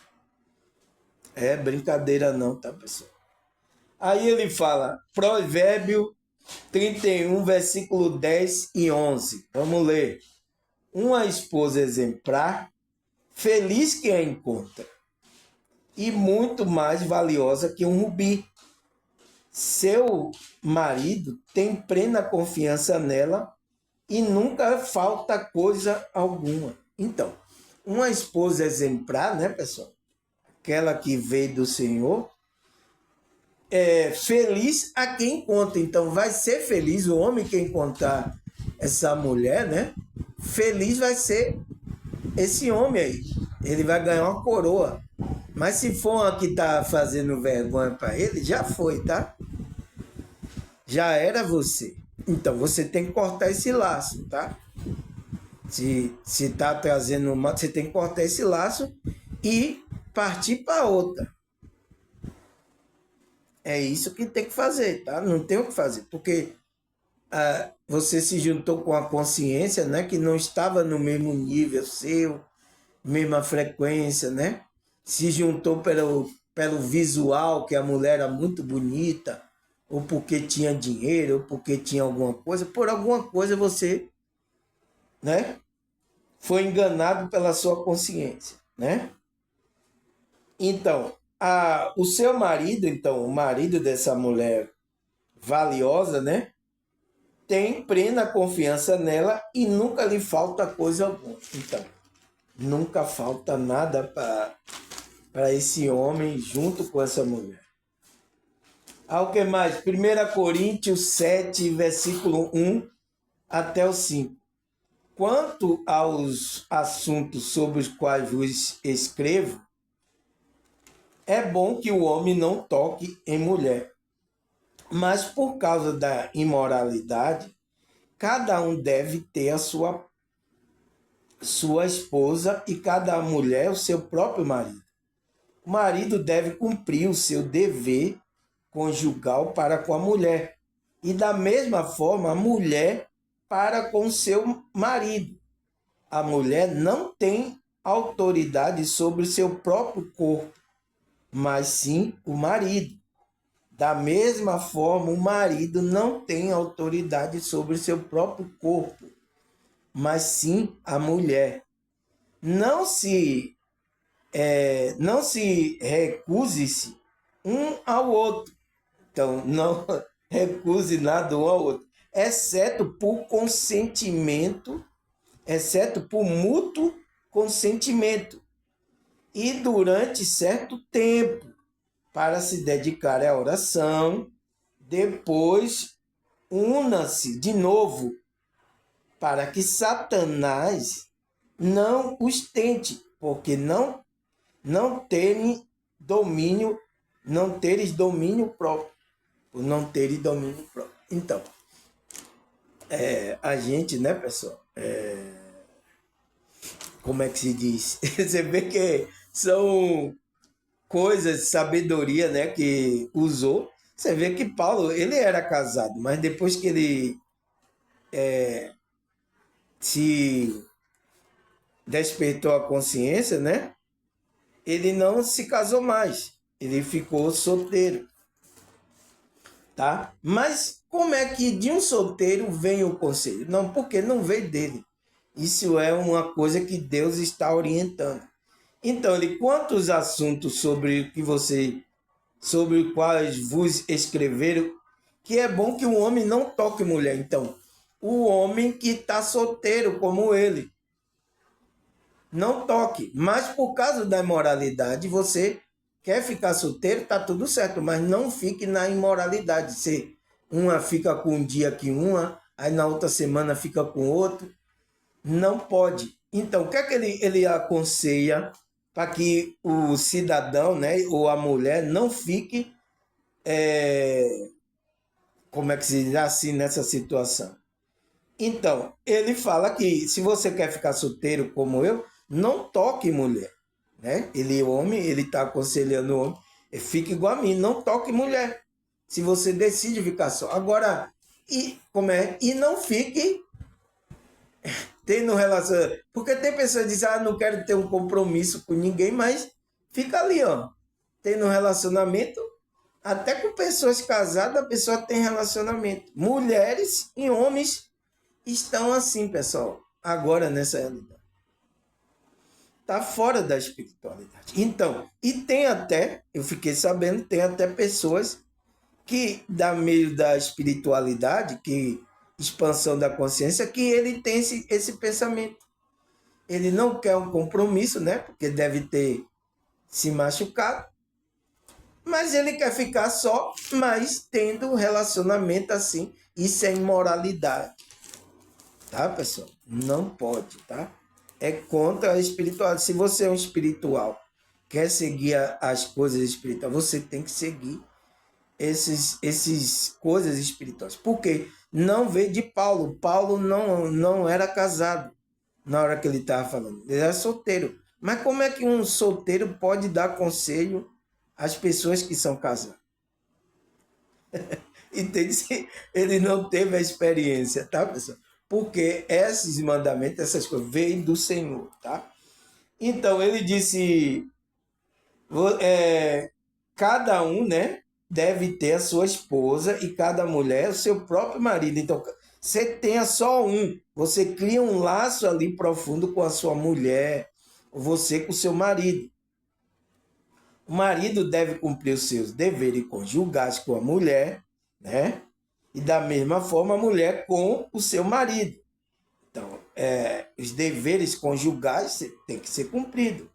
É brincadeira não, tá, pessoal? Aí ele fala, Provérbio 31, versículo 10 e 11. Vamos ler. Uma esposa exemplar, feliz que a encontra, e muito mais valiosa que um rubi. Seu marido tem plena confiança nela e nunca falta coisa alguma. Então, uma esposa exemplar, né, pessoal? Aquela que veio do Senhor, é feliz a quem encontra. Então, vai ser feliz o homem que encontrar essa mulher, né? Feliz vai ser esse homem aí. Ele vai ganhar uma coroa. Mas se for uma que tá fazendo vergonha para ele, já foi, tá? Já era você. Então você tem que cortar esse laço, tá? Se tá trazendo uma, você tem que cortar esse laço e partir para outra. É isso que tem que fazer, tá? Não tem o que fazer, porque você se juntou com a consciência, né, que não estava no mesmo nível seu, mesma frequência, né? Se juntou pelo visual, que a mulher era muito bonita, ou porque tinha dinheiro, ou porque tinha alguma coisa, por alguma coisa você, né, foi enganado pela sua consciência, né? Então, o seu marido, então, o marido dessa mulher valiosa, né, tem plena confiança nela e nunca lhe falta coisa alguma. Então, nunca falta nada para esse homem junto com essa mulher. O que mais? 1 Coríntios 7, versículo 1 até o 5. Quanto aos assuntos sobre os quais vos escrevo, é bom que o homem não toque em mulher. Mas por causa da imoralidade, cada um deve ter a sua esposa e cada mulher o seu próprio marido. O marido deve cumprir o seu dever conjugal para com a mulher. E da mesma forma, a mulher para com seu marido. A mulher não tem autoridade sobre o seu próprio corpo, mas sim o marido. Da mesma forma, o marido não tem autoridade sobre o seu próprio corpo, mas sim a mulher. Não se recuse-se um ao outro. Então, não recuse nada um ao outro, exceto por consentimento, exceto por mútuo consentimento e durante certo tempo, para se dedicar à oração. Depois, una-se de novo, para que Satanás não os tente, porque não teres domínio próprio. por não terem domínio próprio. Então, a gente, né, pessoal, como é que se diz? Você vê que são coisas de sabedoria, né, que usou. Você vê que Paulo, ele era casado, mas depois que ele se despertou a consciência, né, ele não se casou mais. Ele ficou solteiro, tá? Mas como é que de um solteiro vem o conselho? Não, porque não veio dele. Isso é uma coisa que Deus está orientando. Então, ele, quantos assuntos sobre os quais vos escreveram, que é bom que o homem não toque mulher. Então, o homem que está solteiro como ele, não toque. Mas por causa da imoralidade, você quer ficar solteiro, tá tudo certo, mas não fique na imoralidade. Se uma fica com um dia que uma, aí na outra semana fica com outro, não pode. Então, o que é que ele aconselha para que o cidadão, né, ou a mulher não fique, como é que se diz assim, nessa situação? Então, ele fala que se você quer ficar solteiro como eu, não toque mulher, né? Ele, homem, ele está aconselhando o homem, fique igual a mim, não toque mulher. Se você decide ficar só. Agora, e não fique tendo relação. Porque tem pessoas que dizem, não quero ter um compromisso com ninguém, mas fica ali, ó, tendo um relacionamento. Até com pessoas casadas, a pessoa tem relacionamento. Mulheres e homens estão assim, pessoal, agora nessa realidade. Está fora da espiritualidade. Então, e tem até, eu fiquei sabendo, tem até pessoas que, da meio da espiritualidade, que expansão da consciência, que ele tem esse pensamento. Ele não quer um compromisso, né? Porque deve ter se machucado. Mas ele quer ficar só, mas tendo um relacionamento assim. Isso é imoralidade. Tá, pessoal? Não pode, tá? É contra a espiritualidade. Se você é um espiritual, quer seguir as coisas espirituais, você tem que seguir esses coisas espirituais. Porque não veio de Paulo. Paulo não era casado na hora que ele estava falando. Ele era solteiro. Mas como é que um solteiro pode dar conselho às pessoas que são casadas? Entende? Ele não teve a experiência, tá, pessoal? Porque esses mandamentos, essas coisas, vêm do Senhor, tá? Então, ele disse, cada um, né, deve ter a sua esposa e cada mulher o seu próprio marido. Então, você tenha só um, você cria um laço ali profundo com a sua mulher, ou você com o seu marido. O marido deve cumprir os seus deveres conjugais com a mulher, né? E da mesma forma a mulher com o seu marido. Então, os deveres conjugais têm que ser cumpridos.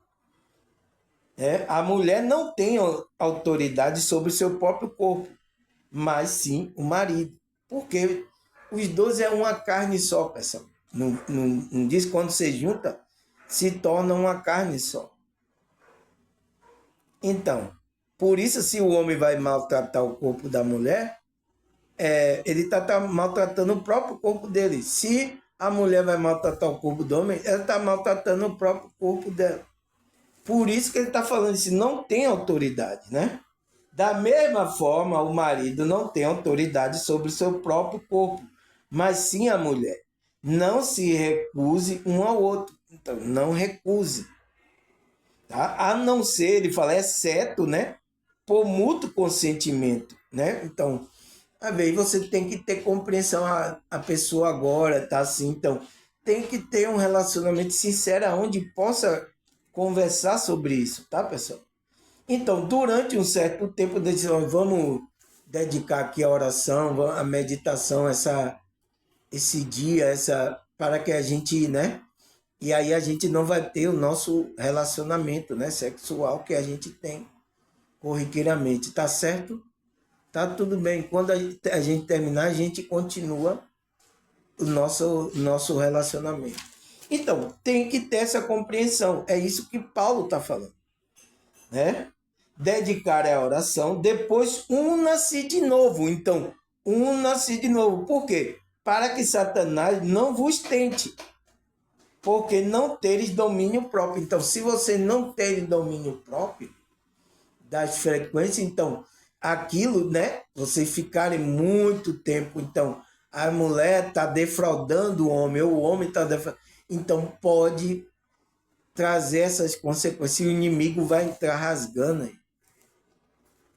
A mulher não tem autoridade sobre o seu próprio corpo, mas sim o marido. Porque os dois é uma carne só, pessoal. Não diz que quando se junta, se torna uma carne só. Então, por isso, se o homem vai maltratar o corpo da mulher, ele está maltratando o próprio corpo dele. Se a mulher vai maltratar o corpo do homem, ela está maltratando o próprio corpo dela. Por isso que ele está falando isso, não tem autoridade, né? Da mesma forma, o marido não tem autoridade sobre o seu próprio corpo, mas sim a mulher. Não se recuse um ao outro. Então, não recuse. Tá? A não ser, ele fala, exceto, né? Por mútuo consentimento, né? Então, aí você tem que ter compreensão, a pessoa agora tá assim, então tem que ter um relacionamento sincero onde possa conversar sobre isso, tá, pessoal? Então, durante um certo tempo, vamos dedicar aqui a oração, a meditação, esse dia, para que a gente, né? E aí a gente não vai ter o nosso relacionamento, né, sexual que a gente tem corriqueiramente, tá certo? Tá tudo bem. Quando a gente terminar, a gente continua o nosso relacionamento. Então, tem que ter essa compreensão. É isso que Paulo está falando, né? dedicar à oração, depois una-se de novo. Então, una-se de novo. Por quê? Para que Satanás não vos tente, porque não teres domínio próprio. Então, se você não tem domínio próprio das frequências, então, aquilo, né? Vocês ficarem muito tempo, então, a mulher está defraudando o homem, ou o homem está defraudando. Então, pode trazer essas consequências. O inimigo vai entrar rasgando aí.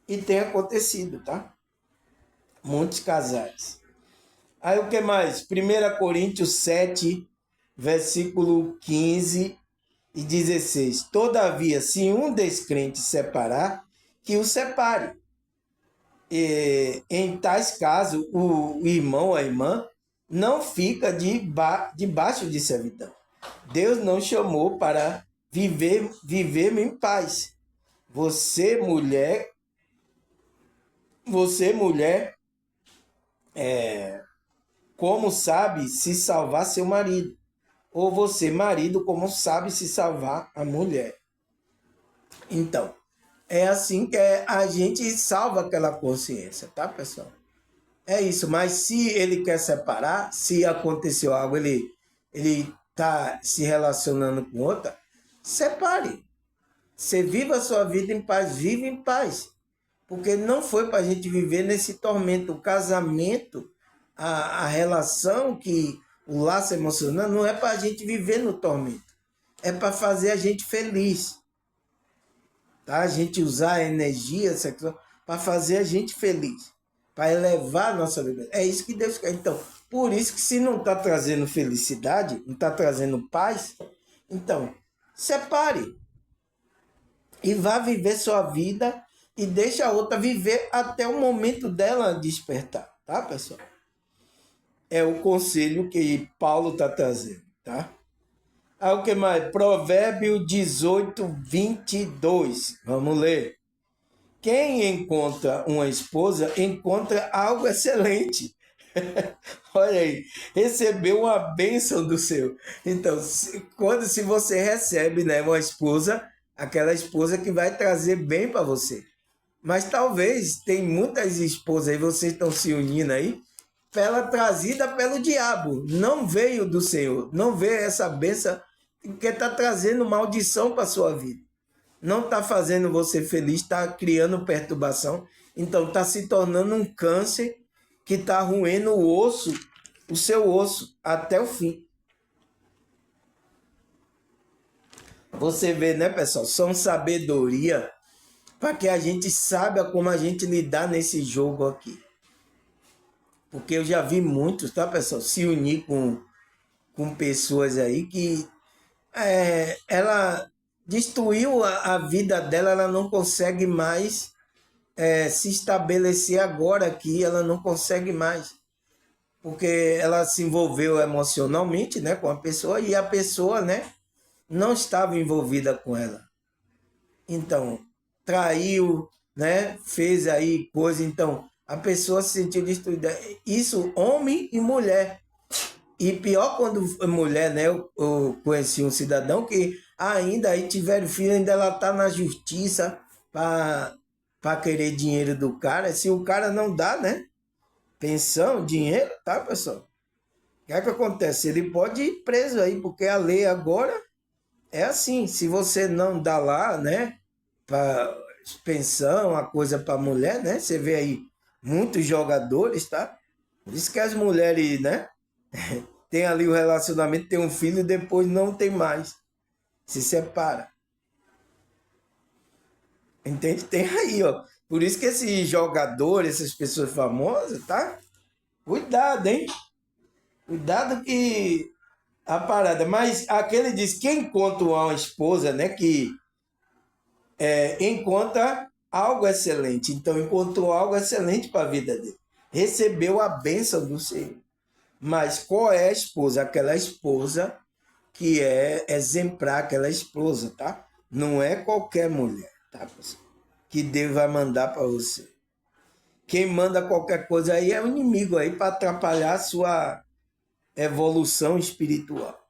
E tem acontecido, tá? Muitos casais. Aí o que mais? 1 Coríntios 7, versículo 15 e 16. Todavia, se um descrente separar, que o separe. Em tais casos, o irmão ou a irmã não fica debaixo de servidão. Deus não chamou para viver em paz. Você, mulher, como sabe se salvar seu marido? Ou você, marido, como sabe se salvar a mulher? Então, é assim que a gente salva aquela consciência, tá, pessoal? É isso, mas se ele quer separar, se aconteceu algo, ele tá se relacionando com outra, separe. Você viva a sua vida em paz, vive em paz. Porque não foi para a gente viver nesse tormento. O casamento, a relação, que o laço emocional, não é para a gente viver no tormento. É para fazer a gente feliz. Tá? A gente usar a energia sexual para fazer a gente feliz. Para elevar a nossa liberdade. É isso que Deus quer. Então, por isso que se não está trazendo felicidade, não está trazendo paz, então, separe. E vá viver sua vida e deixa a outra viver até o momento dela despertar, tá, pessoal? É o conselho que Paulo está trazendo, tá? Aí o que mais? Provérbio 18, 22. Vamos ler. Quem encontra uma esposa encontra algo excelente. Olha aí, recebeu uma bênção do Senhor. Então, se você recebe, né, uma esposa, aquela esposa que vai trazer bem para você. Mas talvez tem muitas esposas aí, vocês estão se unindo aí, ela trazida pelo diabo. Não veio do Senhor. Não veio essa bênção que está trazendo maldição para a sua vida. Não está fazendo você feliz, está criando perturbação. Então está se tornando um câncer que está roendo o osso, o seu osso, até o fim. Você vê, né, pessoal? São sabedoria para que a gente saiba como a gente lidar nesse jogo aqui. Porque eu já vi muitos, tá, pessoal, se unir com pessoas aí que ela destruiu a vida dela, ela não consegue mais se estabelecer agora aqui, ela não consegue mais. Porque ela se envolveu emocionalmente, né, com a pessoa e a pessoa, né, não estava envolvida com ela. Então, traiu, né? Fez aí coisa, então a pessoa se sentiu destruída. Isso, homem e mulher. E pior quando mulher, né? Eu conheci um cidadão que ainda aí tiveram filho, ainda ela tá na justiça para querer dinheiro do cara. Se o cara não dá, né? Pensão, dinheiro, tá, pessoal? O que é que acontece? Ele pode ir preso aí, porque a lei agora é assim. Se você não dá lá, né? Para pensão, a coisa para mulher, né? Você vê aí muitos jogadores, tá? Por isso que as mulheres, né? Tem ali o relacionamento, tem um filho e depois não tem mais. Se separa. Entende? Tem aí, ó. Por isso que esses jogadores, essas pessoas famosas, tá? Cuidado, hein? Cuidado que a parada. Mas aquele diz que encontra uma esposa, né? Que encontra algo excelente. Então, encontrou algo excelente para a vida dele. Recebeu a bênção do Senhor. Mas qual é a esposa? Aquela esposa que é exemplar, aquela esposa, tá? Não é qualquer mulher, tá, pessoal? Que Deus vai mandar para você. Quem manda qualquer coisa aí é o inimigo aí para atrapalhar a sua evolução espiritual.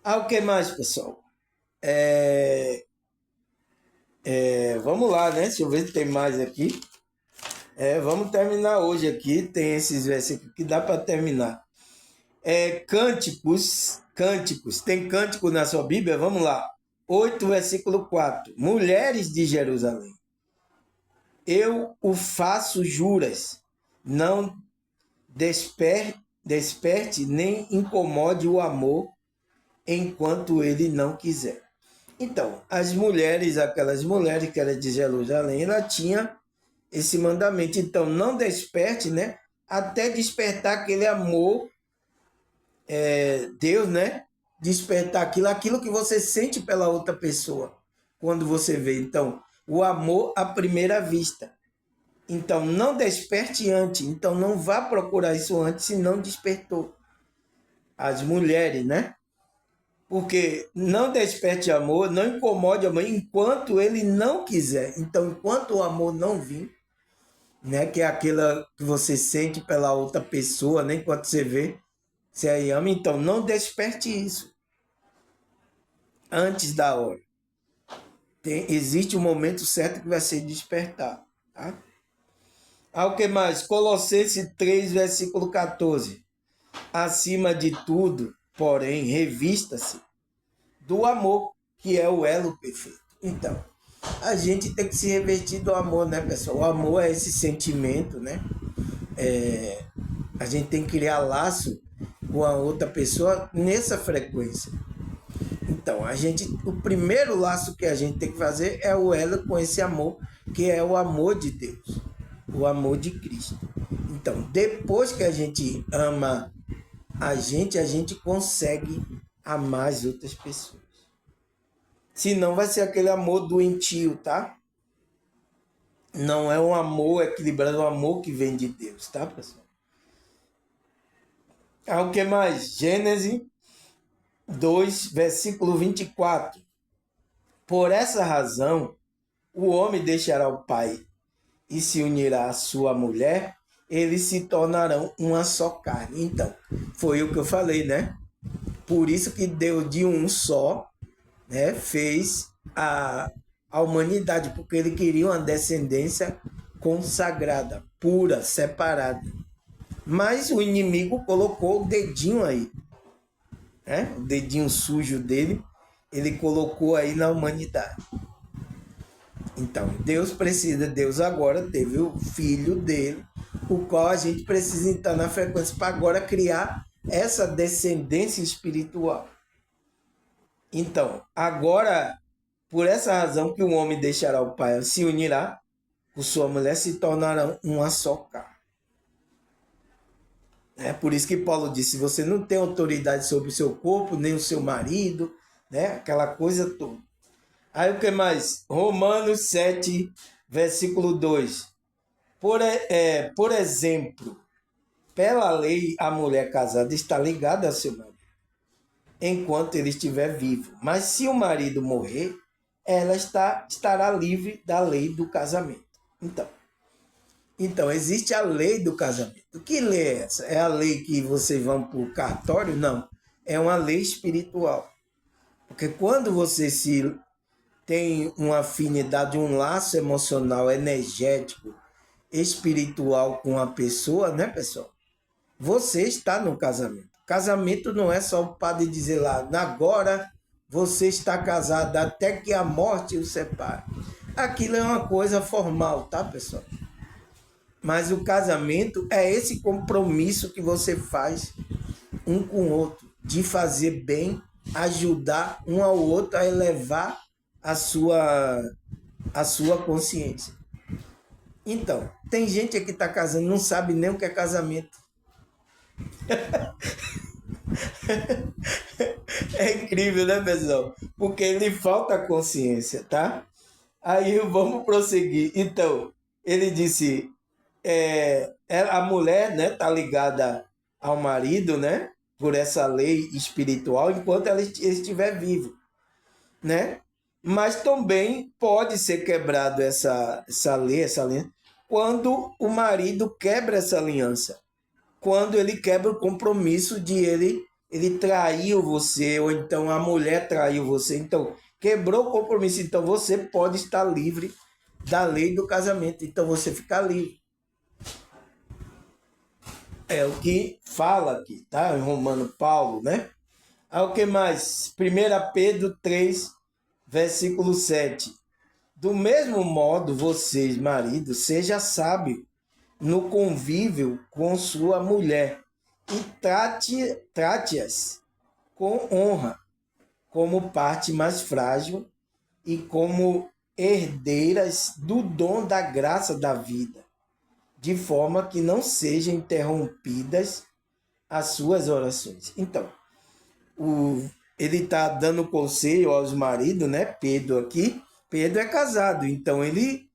Ah, o que mais, pessoal? Vamos lá, né? Deixa eu ver se tem mais aqui. Vamos terminar hoje aqui. Tem esses versículos que dá para terminar. Cânticos. Tem cântico na sua Bíblia? Vamos lá. 8, versículo 4. Mulheres de Jerusalém, eu o faço juras, não desperte nem incomode o amor enquanto ele não quiser. Então, aquelas mulheres que eram de Jerusalém, ela tinha esse mandamento. Então, não desperte, né? Até despertar aquele amor, Deus, né? Despertar aquilo que você sente pela outra pessoa quando você vê. Então, o amor à primeira vista. Então, não desperte antes. Então, não vá procurar isso antes se não despertou. As mulheres, né? Porque não desperte amor, não incomode amor enquanto ele não quiser. Então, enquanto o amor não vir, né, que é aquela que você sente pela outra pessoa, né, enquanto você vê, você aí ama, então não desperte isso antes da hora. Existe um momento certo que vai ser despertar. Tá? O que mais? Colossenses 3, versículo 14. Acima de tudo, porém, revista-se do amor, que é o elo perfeito. Então, a gente tem que se revestir do amor, né, pessoal? O amor é esse sentimento, né? A gente tem que criar laço com a outra pessoa nessa frequência. Então, o primeiro laço que a gente tem que fazer é o elo com esse amor, que é o amor de Deus, o amor de Cristo. Então, depois que a gente ama a gente consegue amar as outras pessoas. Senão vai ser aquele amor doentio, tá? Não é um amor equilibrado, é um amor que vem de Deus, tá, pessoal? O que mais? Gênesis 2, versículo 24. Por essa razão, o homem deixará o pai e se unirá à sua mulher, eles se tornarão uma só carne. Então, foi o que eu falei, né? Por isso que Deus de um só, né, fez a humanidade, porque ele queria uma descendência consagrada, pura, separada. Mas o inimigo colocou o dedinho aí, né? O dedinho sujo dele, ele colocou aí na humanidade. Então, Deus agora teve o filho dele, o qual a gente precisa entrar na frequência para agora criar essa descendência espiritual. Então, agora, por essa razão que o homem deixará o pai, se unirá com sua mulher, se tornarão uma só carne. É por isso que Paulo disse, você não tem autoridade sobre o seu corpo, nem o seu marido, né? Aquela coisa toda. Aí o que mais? Romanos 7, versículo 2. Por exemplo, pela lei, a mulher casada está ligada a seu marido, enquanto ele estiver vivo. Mas se o marido morrer, ela estará livre da lei do casamento. Então, existe a lei do casamento. Que lei é essa? É a lei que vocês vão para o cartório? Não. É uma lei espiritual. Porque quando você tem uma afinidade, um laço emocional, energético, espiritual com a pessoa, né, pessoal? Você está no casamento. Casamento não é só o padre dizer lá, agora você está casado até que a morte o separe. Aquilo é uma coisa formal, tá, pessoal? Mas o casamento é esse compromisso que você faz um com o outro, de fazer bem, ajudar um ao outro a elevar a sua consciência. Então, tem gente aqui que está casando, não sabe nem o que é casamento. É incrível, né, pessoal? Porque lhe falta consciência, tá? Aí vamos prosseguir. Então, ele disse, a mulher, né, tá ligada ao marido, né, por essa lei espiritual, enquanto ela estiver vivo, né? Mas também pode ser quebrado essa lei, quando o marido quebra essa aliança, quando ele quebra o compromisso de ele traiu você, ou então a mulher traiu você. Então, quebrou o compromisso. Então você pode estar livre da lei do casamento. Então você fica livre. É o que fala aqui, tá? Em Romano Paulo, né? Aí o que mais? 1 Pedro 3, versículo 7. Do mesmo modo, vocês, maridos, seja sábio no convívio com sua mulher e trate-as com honra, como parte mais frágil e como herdeiras do dom da graça da vida, de forma que não sejam interrompidas as suas orações. Então, ele está dando conselho aos maridos, né? Pedro aqui. Pedro é casado, então ele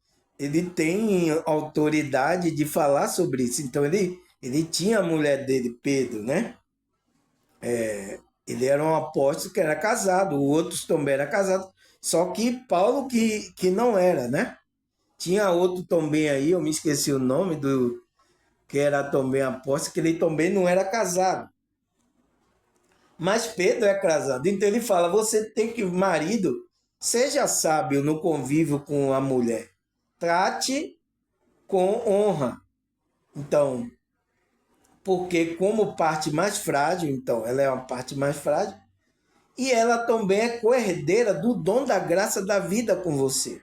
tem autoridade de falar sobre isso. Então ele tinha a mulher dele, Pedro, né? Ele era um apóstolo que era casado, o outros também era casado, só que Paulo que não era, né? Tinha outro também aí, eu me esqueci o nome do que era também apóstolo, que ele também não era casado. Mas Pedro é casado, então ele fala, você tem que, marido, seja sábio no convívio com a mulher, trate com honra. Então, porque como parte mais frágil, então ela é uma parte mais frágil, e ela também é co-herdeira do dom da graça da vida com você.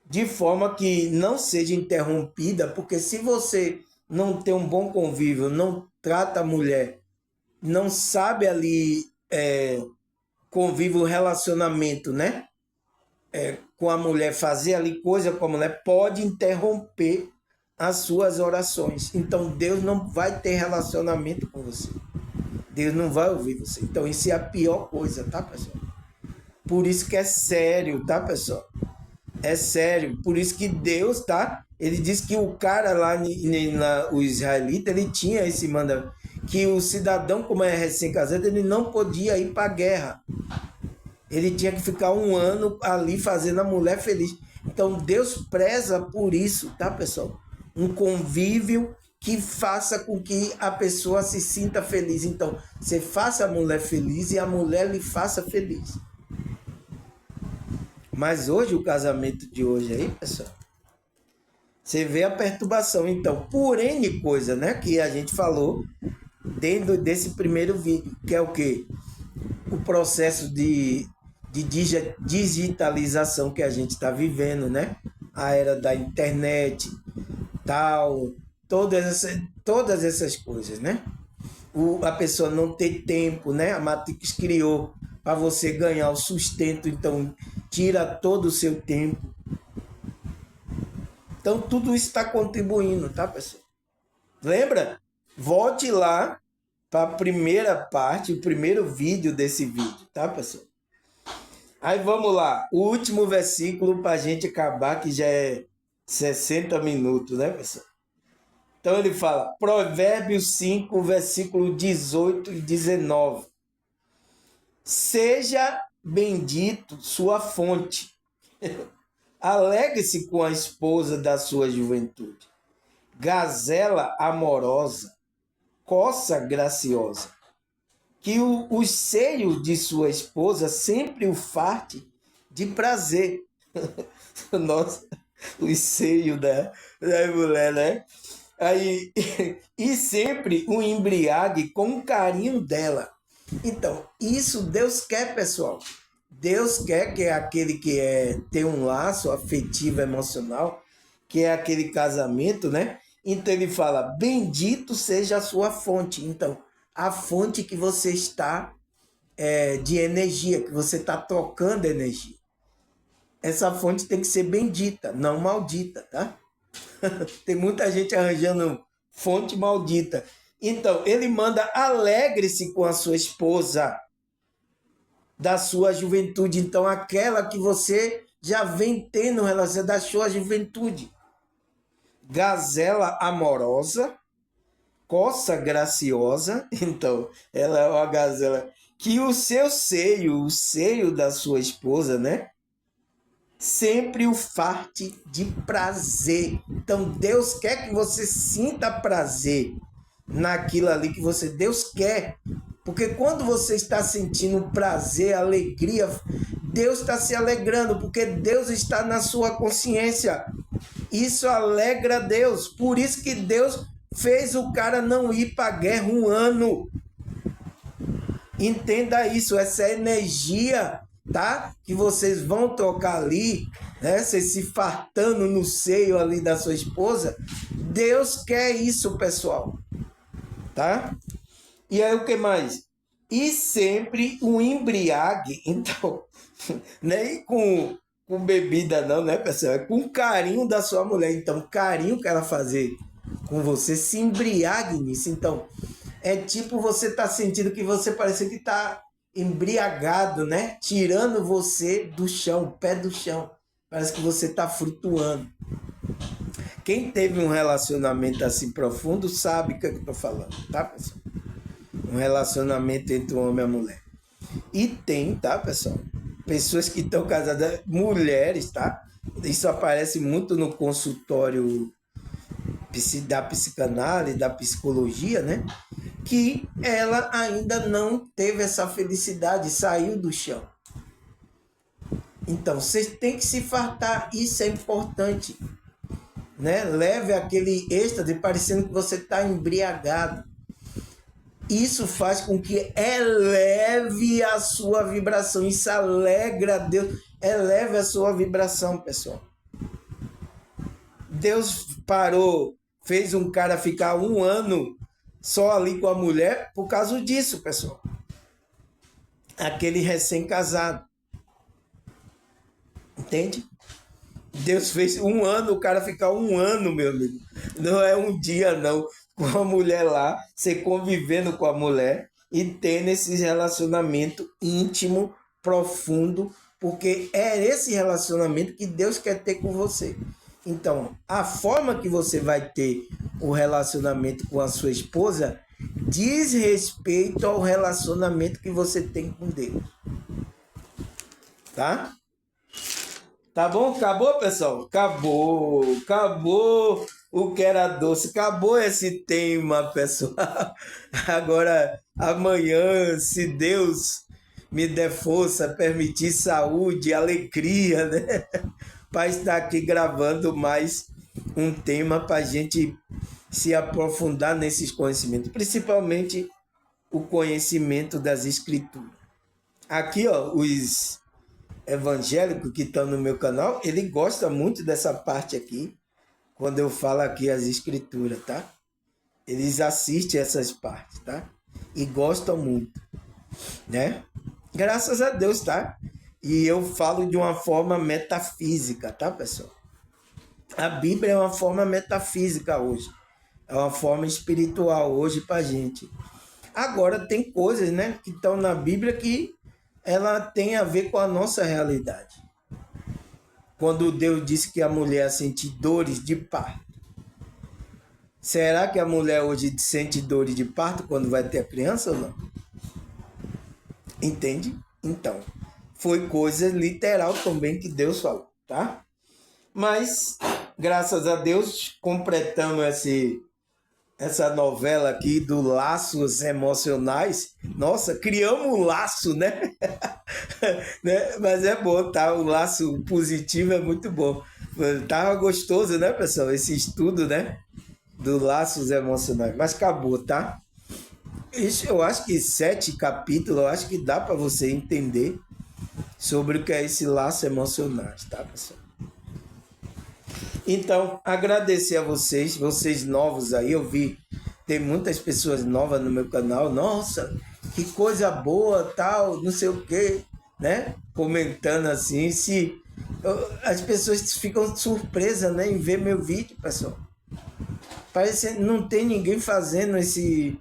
De forma que não seja interrompida, porque se você não tem um bom convívio, não trata a mulher, não sabe ali convívio, relacionamento, né? Com a mulher, fazer ali coisa com a mulher, pode interromper as suas orações. Então Deus não vai ter relacionamento com você. Deus não vai ouvir você. Então isso é a pior coisa, tá, pessoal? Por isso que é sério, tá, pessoal? É sério. Por isso que Deus, tá? Ele diz que o cara lá, o israelita, ele tinha esse mandamento, que o cidadão, como é recém-casado, ele não podia ir para a guerra. Ele tinha que ficar 1 ano ali fazendo a mulher feliz. Então Deus preza por isso, tá, pessoal? Um convívio que faça com que a pessoa se sinta feliz. Então, você faça a mulher feliz e a mulher lhe faça feliz. Mas hoje, o casamento de hoje aí, pessoal, você vê a perturbação. Então, por N coisa, né, que a gente falou dentro desse primeiro vídeo, que é o quê? O processo de digitalização que a gente está vivendo, né? A era da internet, tal, todas essas coisas, né? A pessoa não ter tempo, né? A Matrix criou para você ganhar o sustento, então tira todo o seu tempo. Então tudo isso está contribuindo, tá, pessoal? Lembra? Volte lá para a primeira parte, o primeiro vídeo desse vídeo, tá, pessoal? Aí vamos lá, o último versículo para a gente acabar, que já é 60 minutos, né, pessoal? Então ele fala, Provérbios 5, versículo 18 e 19. Seja bendito sua fonte. Alegre-se com a esposa da sua juventude. Gazela amorosa, coça graciosa. Que os seios de sua esposa sempre o farte de prazer. Nossa, os seios da mulher, né? Aí, e sempre o embriague com o carinho dela. Então, isso Deus quer, pessoal. Deus quer que é aquele que tem um laço afetivo, emocional, que é aquele casamento, né? Então ele fala, bendito seja a sua fonte. Então, a fonte que você está de energia, que você está trocando energia. Essa fonte tem que ser bendita, não maldita, tá? Tem muita gente arranjando fonte maldita. Então, ele manda alegre-se com a sua esposa da sua juventude. Então, aquela que você já vem tendo relação da sua juventude. Gazela amorosa, coça graciosa. Então, ela é uma gazela. Que o seu seio, o seio da sua esposa, né? Sempre o farte de prazer. Então, Deus quer que você sinta prazer naquilo ali que Deus quer. Porque quando você está sentindo prazer, alegria Deus está se alegrando, porque Deus está na sua consciência. Isso alegra Deus. Por isso que Deus fez o cara não ir para a guerra um ano. Entenda isso, essa energia, tá? Que vocês vão trocar ali, né? Vocês se fartando no seio ali da sua esposa. Deus quer isso, pessoal. Tá? E aí o que mais? E sempre o embriague, então, nem com bebida não, né, pessoal? É com carinho da sua mulher. Então, carinho que ela fazer com você, se embriague nisso. Então, é tipo você tá sentindo que você parece que tá embriagado, né? Tirando você do chão, pé do chão. Parece que você tá flutuando. Quem teve um relacionamento assim profundo sabe o que eu tô falando, tá, pessoal? Um relacionamento entre um homem e a mulher. E tem, tá, pessoal? Pessoas que estão casadas, mulheres, tá? Isso aparece muito no consultório da psicanálise, da psicologia, né? Que ela ainda não teve essa felicidade, saiu do chão. Então, vocês têm que se fartar, isso é importante. Né? Leve aquele êxtase parecendo que você está embriagado. Isso faz com que eleve a sua vibração. Isso alegra a Deus. Eleve a sua vibração, pessoal. Deus parou, fez um cara ficar um ano só ali com a mulher por causa disso, pessoal. Aquele recém-casado. Entende? Deus fez um ano, o cara ficar um ano, meu amigo. Não é um dia, não. Com a mulher lá, você convivendo com a mulher e tendo esse relacionamento íntimo, profundo, porque é esse relacionamento que Deus quer ter com você. Então, a forma que você vai ter o relacionamento com a sua esposa diz respeito ao relacionamento que você tem com Deus. Tá? Tá bom? Acabou, pessoal? Acabou o que era doce. Acabou esse tema, pessoal. Agora, amanhã, se Deus me der força, permitir saúde, alegria, né? Para estar aqui gravando mais um tema para a gente se aprofundar nesses conhecimentos, principalmente o conhecimento das Escrituras. Aqui, ó, os evangélicos que estão no meu canal, ele gosta muito dessa parte aqui, quando eu falo aqui as Escrituras, tá? Eles assistem essas partes, tá? E gostam muito, né? Graças a Deus, tá? E eu falo de uma forma metafísica, tá, pessoal? A Bíblia é uma forma metafísica hoje. É uma forma espiritual hoje pra gente. Agora, tem coisas, né, que estão na Bíblia que ela tem a ver com a nossa realidade. Quando Deus disse que a mulher sente dores de parto. Será que a mulher hoje sente dores de parto quando vai ter a criança ou não? Entende? Então, foi coisa literal também que Deus falou, tá? Mas, graças a Deus, completamos essa novela aqui do Laços Emocionais. Nossa, criamos um laço, né? Né? Mas é bom, tá? O laço positivo é muito bom. Tava gostoso, né, pessoal? Esse estudo, né? Do Laços Emocionais. Mas acabou, tá? Isso, eu acho que 7 capítulos, eu acho que dá para você entender sobre o que é esse laço emocional, tá, pessoal? Então, agradecer a vocês novos aí, eu vi, tem muitas pessoas novas no meu canal, nossa, que coisa boa, tal, não sei o quê, né? Comentando assim, as pessoas ficam surpresas, né, em ver meu vídeo, pessoal. Parece que não tem ninguém fazendo esse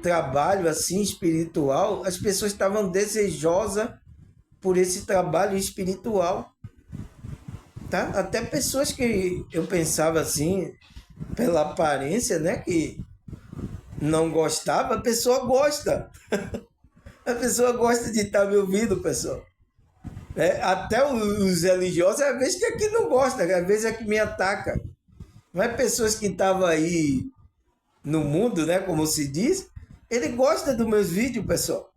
trabalho assim espiritual. As pessoas estavam desejosas por esse trabalho espiritual. Tá? Até pessoas que eu pensava assim, pela aparência, né, que não gostava, a pessoa gosta. A pessoa gosta de estar me ouvindo, pessoal. Até os religiosos, às vezes que aqui não gosta, às vezes é que me ataca. Mas pessoas que estavam aí no mundo, né, como se diz, ele gosta dos meus vídeos, pessoal.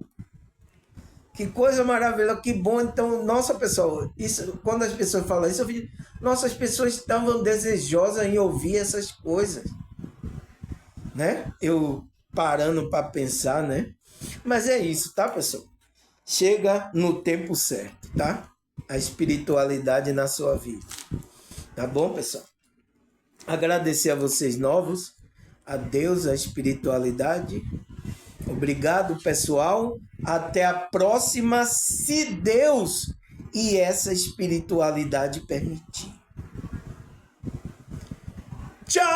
Que coisa maravilhosa, que bom. Então, nossa, pessoal, isso, quando as pessoas falam isso, eu fico, nossa, as pessoas estavam desejosas em ouvir essas coisas, né? Eu parando para pensar, né? Mas é isso, tá, pessoal? Chega no tempo certo, tá? A espiritualidade na sua vida. Tá bom, pessoal? Agradecer a vocês novos, a Deus, a espiritualidade. Obrigado, pessoal. Até a próxima, se Deus e essa espiritualidade permitir. Tchau!